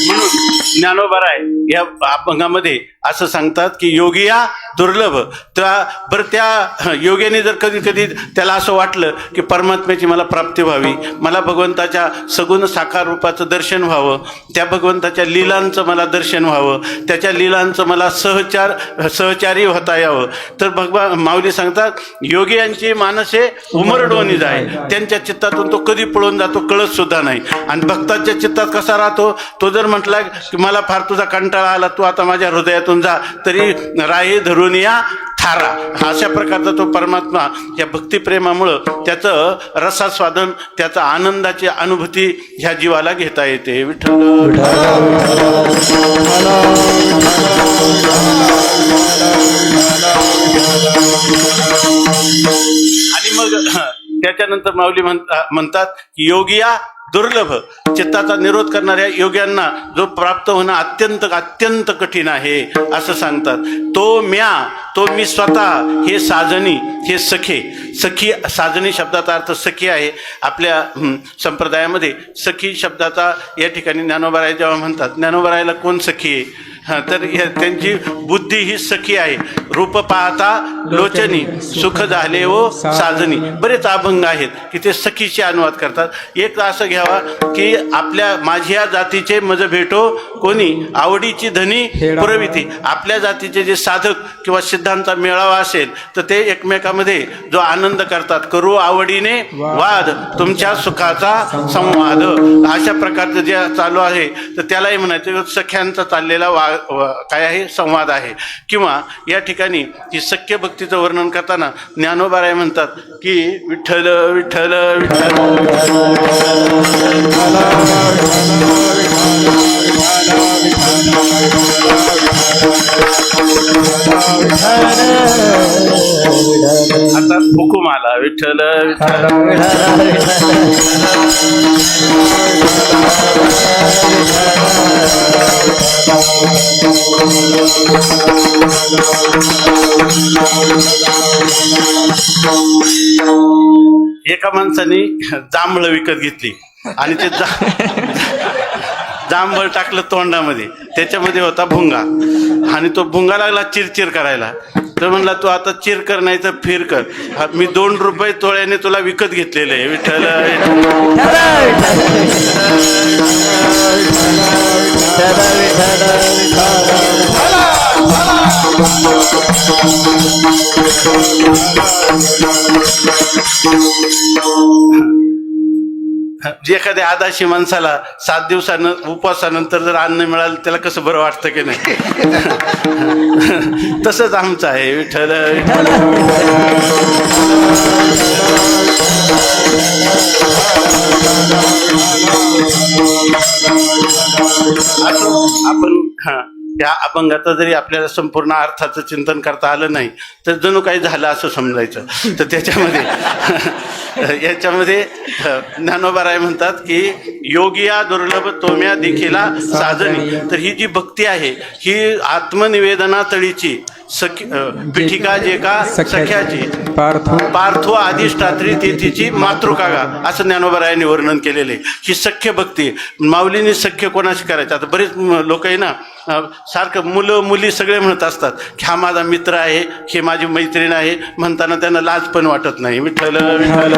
म्हणून ज्ञानोबाराय या अभंगामध्ये असं सांगतात की योगिया दुर्लभ. त्या योग्याने जर कधी कधी त्याला असं वाटलं की परमात्म्याची मला प्राप्ती व्हावी, मला भगवंताच्या सगुण साकार रूपाचं दर्शन व्हावं, त्या भगवंताच्या लीलांचं मला दर्शन व्हावं, त्याच्या लीलांचं मला सहचारी होता यावं, तर माऊली सांगतात योगियांची मानसे उमरडोनी जाय, त्यांच्या चित्तातून तो कधी पळून जातो कळत सुद्धा नाही. आणि भक्ताच्या चित्तात कसा राहतो? तो जर म्हटला की मला फार तुझा कंटाळा आला, तू आता माझ्या हृदयातून जा, तरी राही धरून या थारा. अशा प्रकारचा तो परमात्मा या भक्तिप्रेमामुळं त्याचं रसास्वादन, त्याचं आनंदाची अनुभूती ह्या जीवाला घेता येते. विठ्ठल आणि मग त्याच्यानंतर माऊली म्हणतात की योगिया दुर्लभ. चित्ताचा निरोध करणाऱ्या योग्यांना जो प्राप्त होणं अत्यंत कठीण आहे असं सांगतात. तो मी स्वतः, हे साजनी, हे सखी. साजनी शब्दाचा अर्थ सखी आहे. आपल्या संप्रदायामध्ये सखी शब्दाचा या ठिकाणी ज्ञानोबाराय जेव्हा म्हणतात, ज्ञानोबारायला कोण सखी आहे? तर त्यांची बुद्धी ही सखी आहे. रूप पाहता लोचनी, सुख झाले व साजनी. बरेच अभंग आहेत की ते सखीचे अनुवाद करतात. एक असं घ्यावा की माझ्या जातीचे मज भेटो कोणी, आवडीची धनी पुरविती. आपल्या जातीचे जे साधक किंवा सिद्धांचा मेळावा असेल तर ते एकमेकामध्ये जो आनंद करतात, करू आवडीने वाद, तुमच्या सुखाचा संवाद, अशा प्रकारचं जे चालू आहे तर त्यालाही म्हणायचं सख्यांचा चाललेला काय आहे? संवाद आहे. किंवा या ठिकाणी ही सख्य भक्तीचं वर्णन करताना ज्ञानोबाराय म्हणतात की विठ्ठल विठ्ठल विठ्ठल आता हुकूम आला. विठ्ठल एका माणसाने जांभळं विकत घेतली आणि ते जांभळ टाकलं तोंडामध्ये, त्याच्यामध्ये होता भुंगा. आणि तो भुंगा लागला चिरचिर करायला. तर म्हणला तू आता चिर कर नाही तर फिर कर, मी 2 रुपये तोळ्याने तुला विकत घेतलेलं आहे. विठ्ठल जे एखाद्या आदाशी माणसाला 7 दिवसानं उपवासानंतर जर अन्न मिळालं त्याला कसं बरं वाटतं की नाही. तसंच आमचं आहे. विठ्ठल विठ्ठल आपण या अभंगाचं जरी आपल्याला संपूर्ण अर्थाचं चिंतन करता आलं नाही तर जणू काही झालं असं समजायचं. तर याच्यामध्ये ज्ञानोबा म्हणतात की योगिया दुर्लभ तोम्या देखिला साजनी. तर ही जी भक्ती आहे ही आत्मनिवेदना तळीची पिठिका जे का सख्याची पार्थो अधिष्ठात्री ते तिची मातृकागा असं ज्ञानोबरायांनी वर्णन केलेले. ही सख्य भक्ती. माऊलींनी सख्य कोणाशी करायचं. आता बरेच लोक आहे ना सारखं मुलं मुली सगळे म्हणत असतात की हा माझा मित्र आहे, हे माझी मैत्रीण आहे म्हणताना त्यांना लाज पण वाटत नाही. विठ्ठल विठ्ठल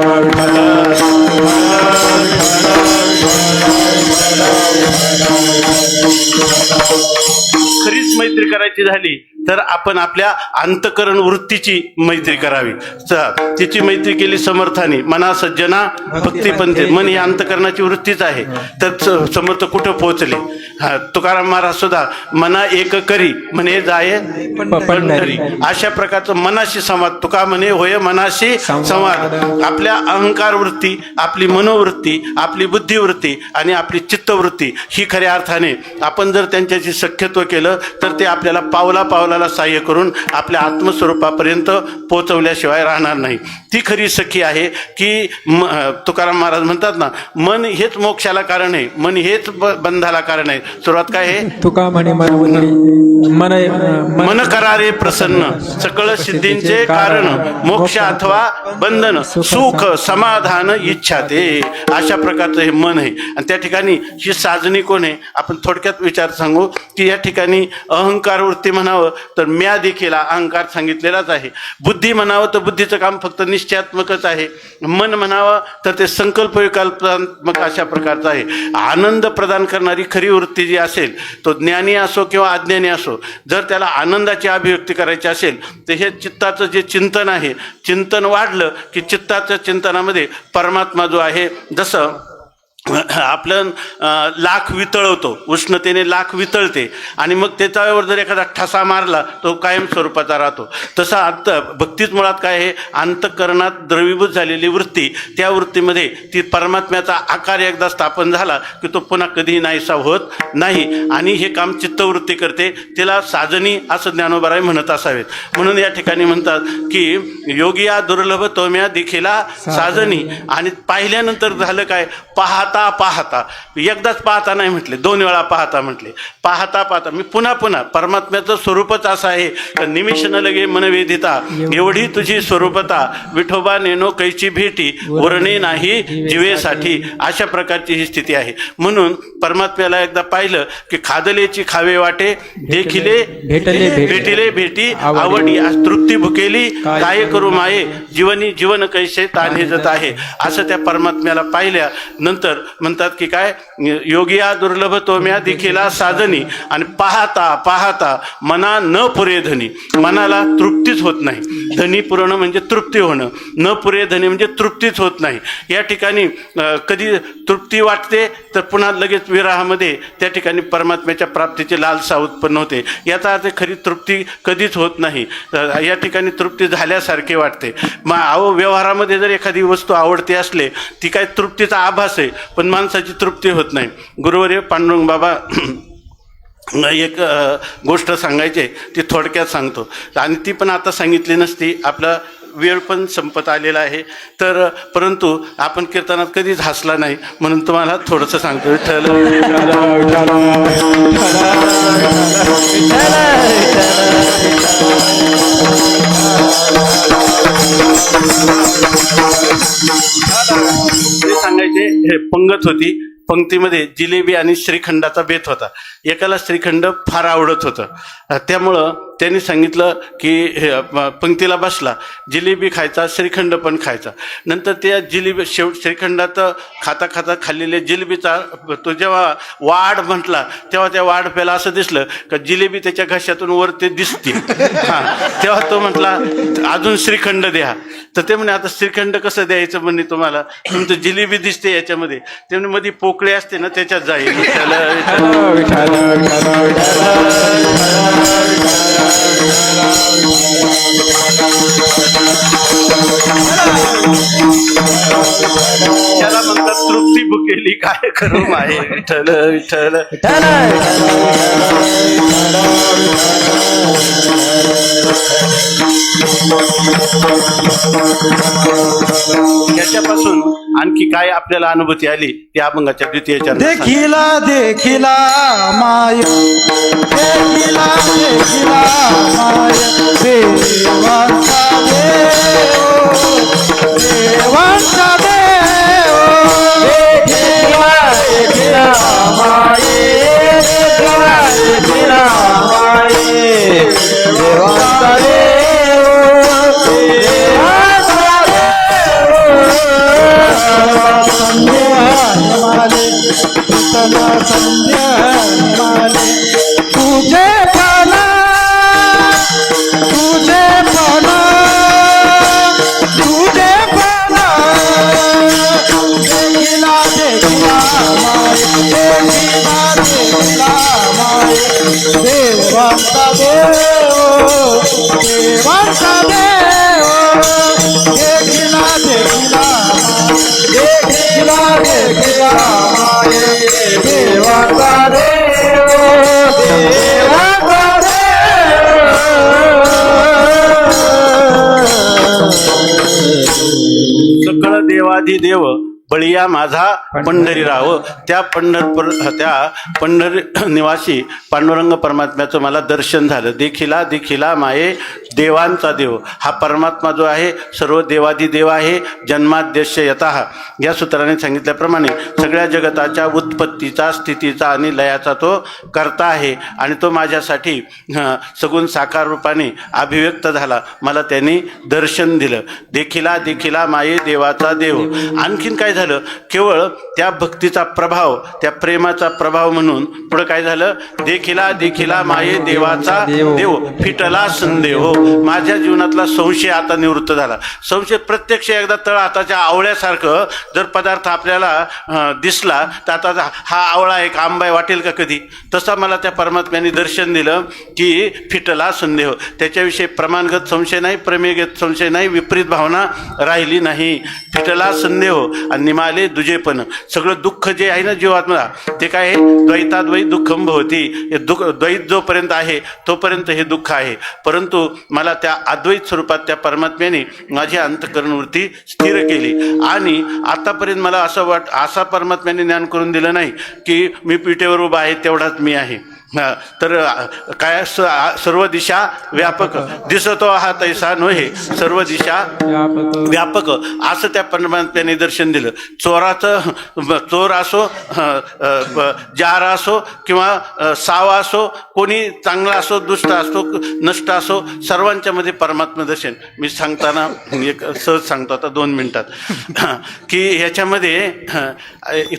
खरीच मैत्री करायची झाली तर आपण आपल्या अंतकरण वृत्तीची मैत्री करावी. तिची मैत्री केली समर्थाने मना सज्जना भक्ती पंथे. मन ही अंतकरणाची वृत्तीच आहे. तर समर्थ कुठं पोहोचले. तुकाराम महाराज सुद्धा मना एक करी म्हणे जाये पंढरी. अशा प्रकारचं मनाशी संवाद. तुका म्हणे होय मनाशी संवाद. आपल्या अहंकार वृत्ती, आपली मनोवृत्ती, आपली बुद्धिवृत्ती आणि आपली चित्तवृत्ती ही खऱ्या अर्थाने आपण जर त्यांच्याशी सख्यत्व केलं तर ते आपल्याला पावला पावलाला सहाय्य करून आपल्या आत्मस्वरूपापर्यंत पोहोचवल्याशिवाय राहणार नाही. ती खरी सखी आहे की तुकाराम महाराज म्हणतात ना मन हेच मोक्षाला कारण आहे, मन हेच बंधाला कारण आहे. सुरुवात काय आहे. तुका म्हणे मन करारे प्रसन्न सकळ सिद्धींचे कारण मोक्ष अथवा बंधन सुख समाधान इच्छा ते. अशा प्रकारचं हे मन आहे. आणि त्या ठिकाणी ही साजणी कोण आहे. आपण थोडक्यात विचार सांगू की या ठिकाणी अहंकार वृत्ती म्हणावं तर म्या देखील अहंकार सांगितलेलाच आहे. बुद्धी म्हणावं तर बुद्धीचं काम फक्त निश्चयात्मकच आहे. मन म्हणावं तर ते संकल्प विकल्पात्मक अशा प्रकारचं आहे. आनंद प्रदान करणारी खरी वृत्ती जी असेल तो ज्ञानी असो किंवा अज्ञानी असो जर त्याला आनंदाची अभिव्यक्ती करायची असेल तर हे चित्ताचं जे चिंतन आहे, चिंतन वाढलं की चित्ताच्या चिंतनामध्ये परमात्मा जो आहे, जसं आपलं लाख वितळवतो, उष्णतेने लाख वितळते आणि मग त्याच्यावर जर एखादा ठसा मारला तो कायम स्वरूपाचा राहतो. तसा भक्तीच मुळात काय आहे, अंतःकरणात द्रवीभूत झालेली वृत्ती, त्या वृत्तीमध्ये ती परमात्म्याचा आकार एकदा स्थापन झाला की तो पुन्हा कधीही नाहीसा होत नाही. आणि हे काम चित्तवृत्ती करते. तिला साजनी असं ज्ञानोबा म्हणत असावेत. म्हणून या ठिकाणी म्हणतात की योगिया दुर्लभ तोम्या देखिला साजनी. आणि पाहिल्यानंतर झालं काय, पाहता पाहता, एकदाच पाहता नाही म्हटले, 2 वेळा पाहता म्हटले. पाहता पाहता मी पुन्हा पुन्हा परमात्म्याचं स्वरूपच असं आहे का निमिष न लगे मनवेदिता एवढी तुझी स्वरूपता विठोबा नेनो कैची भेटी वर्णे नाही जीवेसाठी. अशा प्रकारची ही स्थिती आहे. म्हणून परमात्म्याला एकदा पाहिलं की खादलेची खावे वाटे देखिले भेटिले भेटी आवडी. आज तृप्ती भुकेली काय करू माये जीवनी जीवन कैसे तान्हे जात आहे. असं त्या परमात्म्याला पाहिल्या नंतर म्हणतात की काय, योगिया दुर्लभ तोम्या देखिला साजनी. आणि पाहता पाहता मना न पुरे धनी. मनाला तृप्तीच होत नाही. धनी पुरवणं म्हणजे तृप्ती होणं, न पुरे धनी म्हणजे तृप्तीच होत नाही. या ठिकाणी कधी तृप्ती वाटते तर पुन्हा लगेच विराहामध्ये त्या ठिकाणी परमात्म्याच्या प्राप्तीची लालसा उत्पन्न होते. याचा अर्थ खरी तृप्ती कधीच होत नाही. या ठिकाणी तृप्ती झाल्यासारखे वाटते. मग व्यवहारामध्ये जर एखादी वस्तू आवडती असले ती काय तृप्तीचा आभास आहे पण माणसाची तृप्ती होत नाही. गुरुवर्य पांडुरंग बाबा एक गोष्ट सांगायची ती थोडक्यात सांगतो आणि ती पण आता सांगितली नसती. आपला वेळ पण संपत आलेला आहे. तर परंतु आपण कीर्तनात कधीच हसला नाही म्हणून तुम्हाला थोडंसं सांगतो. विठ्ठल ते सांगायचे. हे पंगत होती. पंक्तीमध्ये जिलेबी आणि श्रीखंडाचा बेत होता. एकाला श्रीखंड फार आवडत होतं. त्यामुळं त्यांनी सांगितलं की पंक्तीला बसला, जिलेबी खायचा, श्रीखंड पण खायचा. नंतर त्या जिलेबी श्रीखंडात खाता खाता खाल्लेल्या जिलेबीचा तो जेव्हा वाढ म्हटला तेव्हा त्या वाढप्याला असं दिसलं का जिलेबी त्याच्या घशातून वर ते दिसते. तेव्हा तो म्हटला अजून श्रीखंड द्या. तर ते म्हणे आता श्रीखंड कसं द्यायचं म्हणे तुम्हाला, तुमचं जिलेबी दिसते याच्यामध्ये. ते म्हणे मध्ये पोकळे असते ना त्याच्यात जाईल. त्याला म्हणतात तृप्ती भुकेली काय करू माये विठ्ठल विठ्ठल. याच्यापासून आणखी काय आपल्याला अनुभूती आली ती अभंगाच्या द्वितीय चरणात. देखिला देखिला माय, देखिला देखिला माय, देवांचा देव, देवांचा देव. देखिला देखिला माय, देखिला देखिला माय, देवांचा देव, देवांचा देव. संध्या माले तुझे पाना, तुझे पाना, तुझे पाना. देखिला देखिला माय, देखिला देखिला माय, देवांचा देव, देवांचा देव. देखिला देखिला देखिला देखिला माय, देवांचा देव, देवांचा देव. सकळ देवाधिदेव बळीया माझा पंढरीराव. त्या पंढरी निवासी पांडुरंग परमात्म्याचं मला दर्शन झालं. देखिला देखिला माये देवांचा देव. हा परमात्मा जो आहे सर्व देवाधिदेव आहे. जन्माद्यस्य यतः या सूत्राने सांगितल्याप्रमाणे सगळ्या जगताच्या उत्पत्तीचा, स्थितीचा आणि लयाचा तो कर्ता आहे. आणि तो माझ्यासाठी सगुण साकार रूपाने अभिव्यक्त झाला. मला त्यांनी दर्शन दिलं. देखिला देखिला माये देवाचा देव. आणखीन काय झालं, केवळ त्या भक्तीचा प्रभाव, त्या प्रेमाचा प्रभाव म्हणून पुढं काय झालं, देखिला देखिला माये देवाचा देव, फिटला संदेह. माझ्या जीवनातला संशय आता निवृत्त झाला. संशय प्रत्यक्ष एकदा तळ हाताच्या आवळ्यासारखं जर पदार्थ आपल्याला दिसला तर आता हा आवळा आहे का आंबा वाटेल का कधी, तसा मला त्या परमात्म्याने दर्शन दिलं की फिटला संदेह. त्याच्याविषयी प्रमाणगत संशय नाही, प्रमेयगत संशय नाही, विपरीत भावना राहिली नाही. फिटला संदेह आणि निमाले दुजेपण. सगळं दुःख जे आहे ना जीवात्मला ते काय आहे, द्वैताद्वैत दुःखम भवती. हे द्वैत जोपर्यंत आहे तोपर्यंत हे दुःख आहे. परंतु मला त्या अद्वैत स्वरूपात त्या परमात्म्याने माझी अंतःकरणवृत्ती स्थिर केली. आणि आतापर्यंत मला असा परमात्म्याने ज्ञान करून दिलं नाही की मी पिठेवर उभा आहे तेवढाच मी आहे. तर काय सर्व दिशा व्यापक दिसतो हा तैसा नव्हे, सर्व दिशा व्यापक असं त्या परमात्म्याने दर्शन दिलं. चोर असो, जार असो किंवा सावा असो, कोणी चांगला असो, दुष्ट असो, नष्ट असो, सर्वांच्या मध्ये परमात्मा दर्शन. मी सांगताना एक सहज सांगतो आता 2 मिनिटात की ह्याच्यामध्ये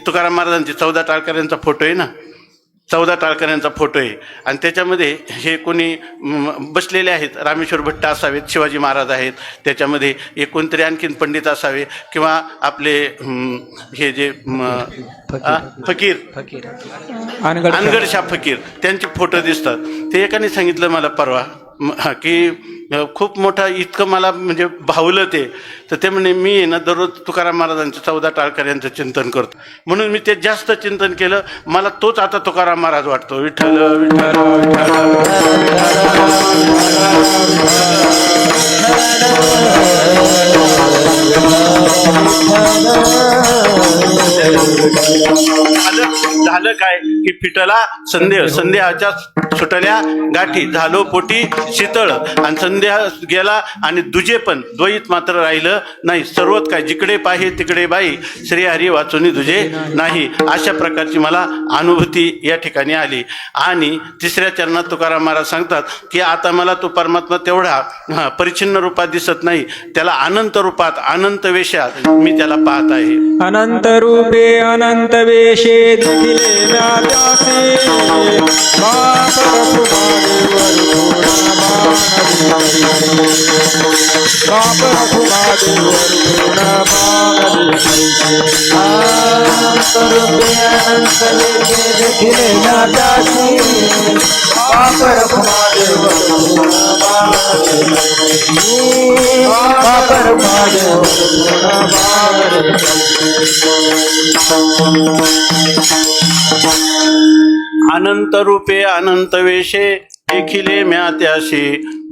तुकाराम महाराजांचे 14 टाळकऱ्यांचा फोटो आहे ना, 14 टाळकऱ्यांचा फोटो आहे. आणि त्याच्यामध्ये हे कोणी बसलेले आहेत, रामेश्वर भट्ट असावेत, शिवाजी महाराज आहेत, त्याच्यामध्ये एक कोणतरी आणखीन पंडित असावे किंवा आपले हे जे फकीर अनगडशा फकीर त्यांचे फोटो दिसतात. ते एकाने सांगितलं मला परवा की खूप मोठा इतकं मला म्हणजे भावलं ते. तर ते म्हणे मी ना दररोज तुकाराम महाराजांचं 14 टाळकऱ्यांचं चिंतन करतो. म्हणून मी ते जास्त चिंतन केलं. मला तोच आता तुकाराम महाराज वाटतो. विठ्ठल विठ्ठल विठ्ठल. झालं काय की फिटला संध्याच्या सुटल्या गाठी, झालो पोटी शीतळ, आणि संध्या गेला आणि दुजे पण द्वैत मात्र राहिलं नाही. सर्वत काय जिकडे पाहे तिकडे बाई, श्रीहरी वाचुनी दुजे नाही. अशा प्रकारची मला अनुभूती या ठिकाणी आली. आणि तिसऱ्या चरणात तुकाराम महाराज सांगतात की आता मला तो परमात्मा तेवढा परिच्छिन्न रूपात दिसत नाही, त्याला अनंत रूपात अनंत वेशात मी त्याला पाहत आहे. अनंत रूपे अनंत वेशे देखिले व्याप्यासे, बाप रघुमादेवर पूर्ण बाण दिसैसे. अनंत रूपे अनंत वेशे देखिले व्याप्यासे, बाप रघुमादेवर पूर्ण बाण दिसैसे. बाप रघुमादेवर पूर्ण बाण अनंत रूपे अनंत वेशे देखिले म्या त्याशी,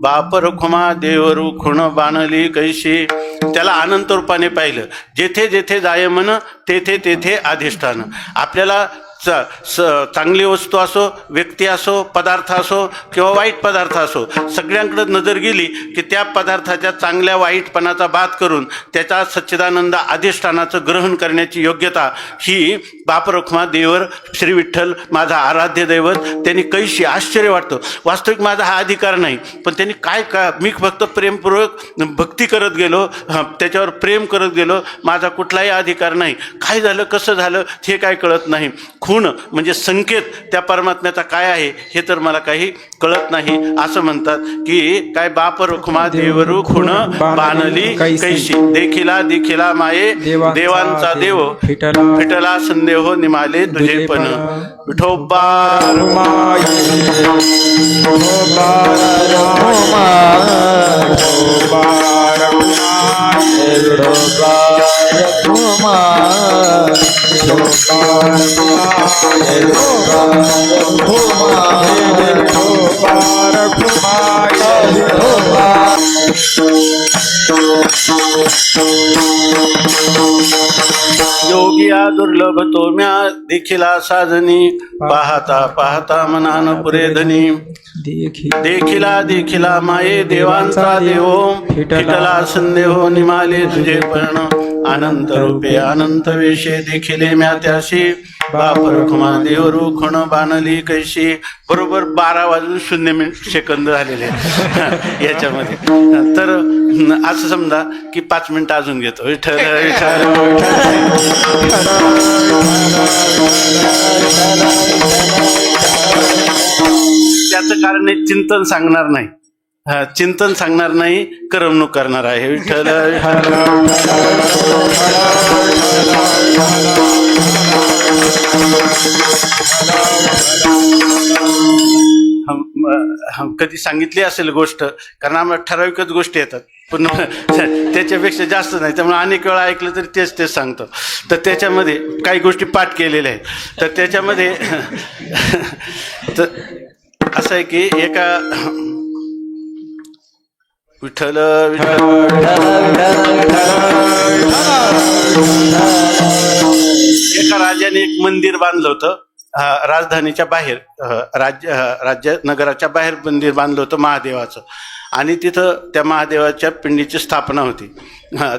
बाप रखुमा देवरू खुण बाणली कैशी. त्याला अनंत रूपाने पाहिलं. जेथे जेथे जाय मन तेथे तेथे अधिष्ठान. आपल्याला चांगली वस्तू असो, व्यक्ती असो, पदार्थ असो किंवा वाईट पदार्थ असो, सगळ्यांकडे नजर गेली की त्या पदार्थाच्या चांगल्या वाईटपणाचा बाद करून त्याचा सच्चिदानंद अधिष्ठानाचं ग्रहण करण्याची योग्यता ही बाप रखुमा देवर श्री विठ्ठल माझा आराध्य दैवत त्यांनी कैशी. आश्चर्य वाटतं. वास्तविक माझा हा अधिकार नाही, पण त्यांनी काय मी फक्त प्रेमपूर्वक भक्ती करत गेलो, त्याच्यावर प्रेम करत गेलो, माझा कुठलाही अधिकार नाही. काय झालं कसं झालं हे काय कळत नाही. खूण म्हणजे संकेत त्या परमात्म्याचा काय आहे हे तर मला काही कळत नाही. असं म्हणतात की काय बाप रखुमा देवरू खुण बाणली कैशी, देखिला देखिला माये देवांचा देव, फिटला संदेह निमाले तुझे पण. विठोबा योगिया दुर्लभ तो म्या देखिला साधनी, पाहता पाहता मनान पुरे धनी. देखिला देखिला माये देवांचा देव, फिटला संदेह निमाले तुझे पण. अनंत रूपे अनंत वेशे देखिले म्या त्याशी, बाप रखुमा देवरू खुण बाणली कैशी. बरोबर 12:00 झालेले याच्यामध्ये. तर असं समजा की 5 मिनिटं अजून घेतो. विठ्ठल विठ्ठल त्याचं कारण आहे चिंतन सांगणार नाही. चिंतन सांगणार नाही, करमणूक करणार आहे. विठ्ठल कधी सांगितली असेल गोष्ट, कारण आम्हाला ठराविकच गोष्टी येतात, पण त्याच्यापेक्षा जास्त नाही. त्यामुळे अनेक वेळा ऐकलं तरी तेच तेच सांगतो. तर त्याच्यामध्ये काही गोष्टी पाठ केलेल्या आहेत. तर त्याच्यामध्ये तर असं आहे की एका विठ्ठल एका राजाने एक मंदिर बांधलं होतं. राजधानीच्या बाहेर, राज्य नगराच्या बाहेर मंदिर बांधलं होतं महादेवाचं. आणि तिथं त्या महादेवाच्या पिंडीची स्थापना होती.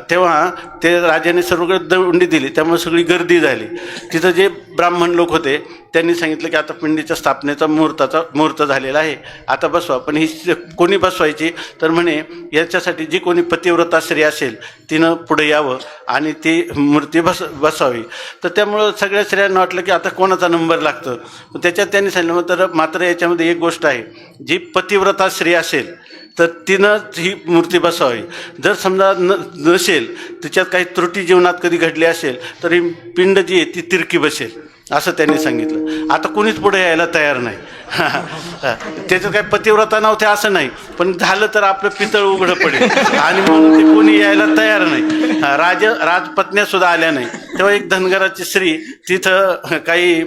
तेव्हा ते राजाने सर्वकडे दंडी दिली, त्यामुळे सगळी गर्दी झाली. तिथं जे ब्राह्मण लोक होते त्यांनी सांगितलं की आता पिंडीच्या स्थापनेचा मुहूर्त झालेला आहे, आता बसवा. पण ही कोणी बसवायची तर म्हणे याच्यासाठी जी कोणी पतिव्रता स्त्री असेल तिनं पुढे यावं आणि ती मूर्ती बसावी. तर त्यामुळं सगळ्या स्त्रियांना वाटलं की आता कोणाचा नंबर लागतो. त्याच्यात त्यांनी सांगितलं तर मात्र याच्यामध्ये एक गोष्ट आहे, जी पतिव्रता स्त्री असेल तर तिनं ही मूर्ती बसावी. जर समजा नसेल, तिच्यात काही त्रुटी जीवनात कधी घडली असेल तर ही पिंड जी आहे ती तिरकी बसेल, असं त्यांनी सांगितलं. आता कोणीच पुढे यायला तयार नाही. त्याचं काही पतिव्रता नव्हते असं नाही, पण झालं तर आपलं पितळ उघडं पडेल आणि म्हणून ते कोणी यायला तयार नाही. राजपत्न्या सुद्धा आल्या नाही. तेव्हा एक धनगराची स्त्री तिथं काही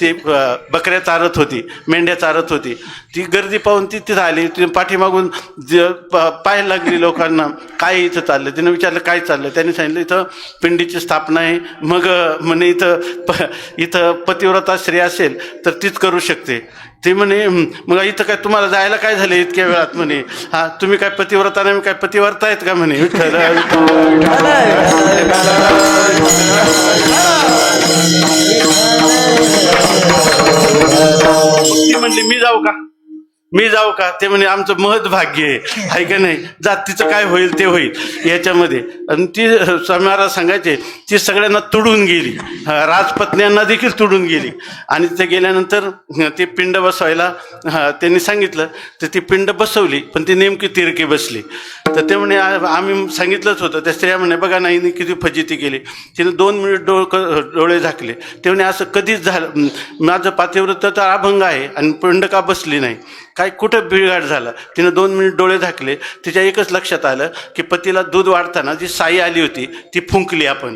ती बकऱ्या चारत होती, मेंढ्या चारत होती. ती गर्दी पाहून ती तिथं आली. ती पाठीमागून पाहायला लागली लोकांना, काय इथं चाललं. तिनं विचारलं काय चाललं. त्यांनी सांगितलं इथं पिंडीची स्थापना आहे. मग म्हणे इथं पतिव्रता स्त्री असेल तर तीच करू शकते. ती म्हणे मग इथं काय तुम्हाला जायला काय झालं इतक्या वेळात. म्हणे हा तुम्ही काय पतिव्रता नाही, काय पतिव्रता आहेत का म्हणे. ती म्हणली मी जाऊ का. ते म्हणे आमचं महत् भाग्य आहे का नाही, जातीचं काय होईल ते होईल याच्यामध्ये. आणि ती स्वामी महाराज सांगायचे ती सगळ्यांना तुडून गेली, राजपत्न्यांना देखील तुडून गेली. आणि ते गेल्यानंतर ती पिंड बसवायला त्यांनी सांगितलं, तर ती पिंड बसवली, पण ती नेमकी तिरकी बसली. तर ते म्हणे आम्ही सांगितलंच होतं. त्या स्त्रिया म्हणे बघा ना हिने किती फजिती केली. तिने 2 मिनिट डोळे झाकले. ते म्हणे असं कधीच झालं, माझं पातिव्रत्याचा अभंग आहे आणि पिंड का बसली नाही, काय कुठं बिघाड झाला. तिनं 2 मिनिट डोळे झाकले. तिच्या एकच लक्षात आलं की पतीला दूध वाढताना जी साई आली होती ती फुंकली आपण.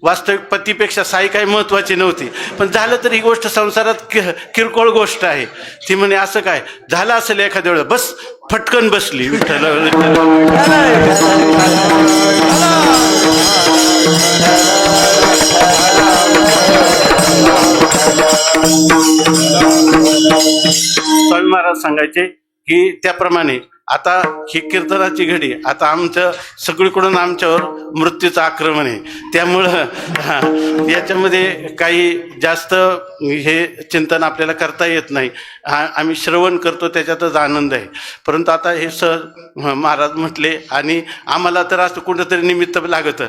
वास्तविक पतीपेक्षा साई काही महत्त्वाची नव्हती, पण झालं तर ही गोष्ट संसारात किरकोळ गोष्ट आहे. ती म्हणे असं काय झालं असेल एखाद्या वेळेस, बस फटकन बसली. विठ्ठल स्वामी महाराज सांगायचे की त्याप्रमाणे आता ही कीर्तनाची घडी, आता आमचं सगळीकडून आमच्यावर मृत्यूचं आक्रमण आहे. त्यामुळं याच्यामध्ये काही जास्त हे चिंतन आपल्याला करता येत नाही. आम्ही श्रवण करतो त्याच्यातच आनंद आहे. परंतु आता हे सहज महाराज म्हटले आणि आम्हाला तर असं कुठंतरी निमित्त लागतं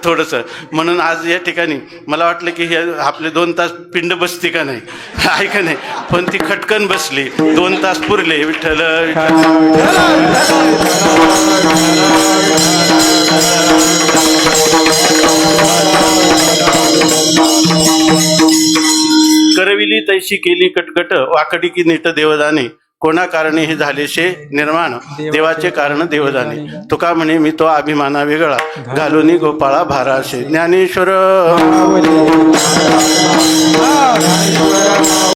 थोडंसं. म्हणून आज या ठिकाणी मला वाटलं की हे आपले 2 तास पिंड बसती का नाही, ऐका नाही, पण ती खटकन बसली. 2 तास पुरले. विठ्ठल करविली तैशी केली कटकट, वाकडी की नीट देवदाने, कोणा कारणे हे झालेशे निर्माण, देवाचे कारण देवदाने. तुका म्हणे मी तो अभिमाना वेगळा, घालूनी गोपाळा भाराशे. ज्ञानेश्वर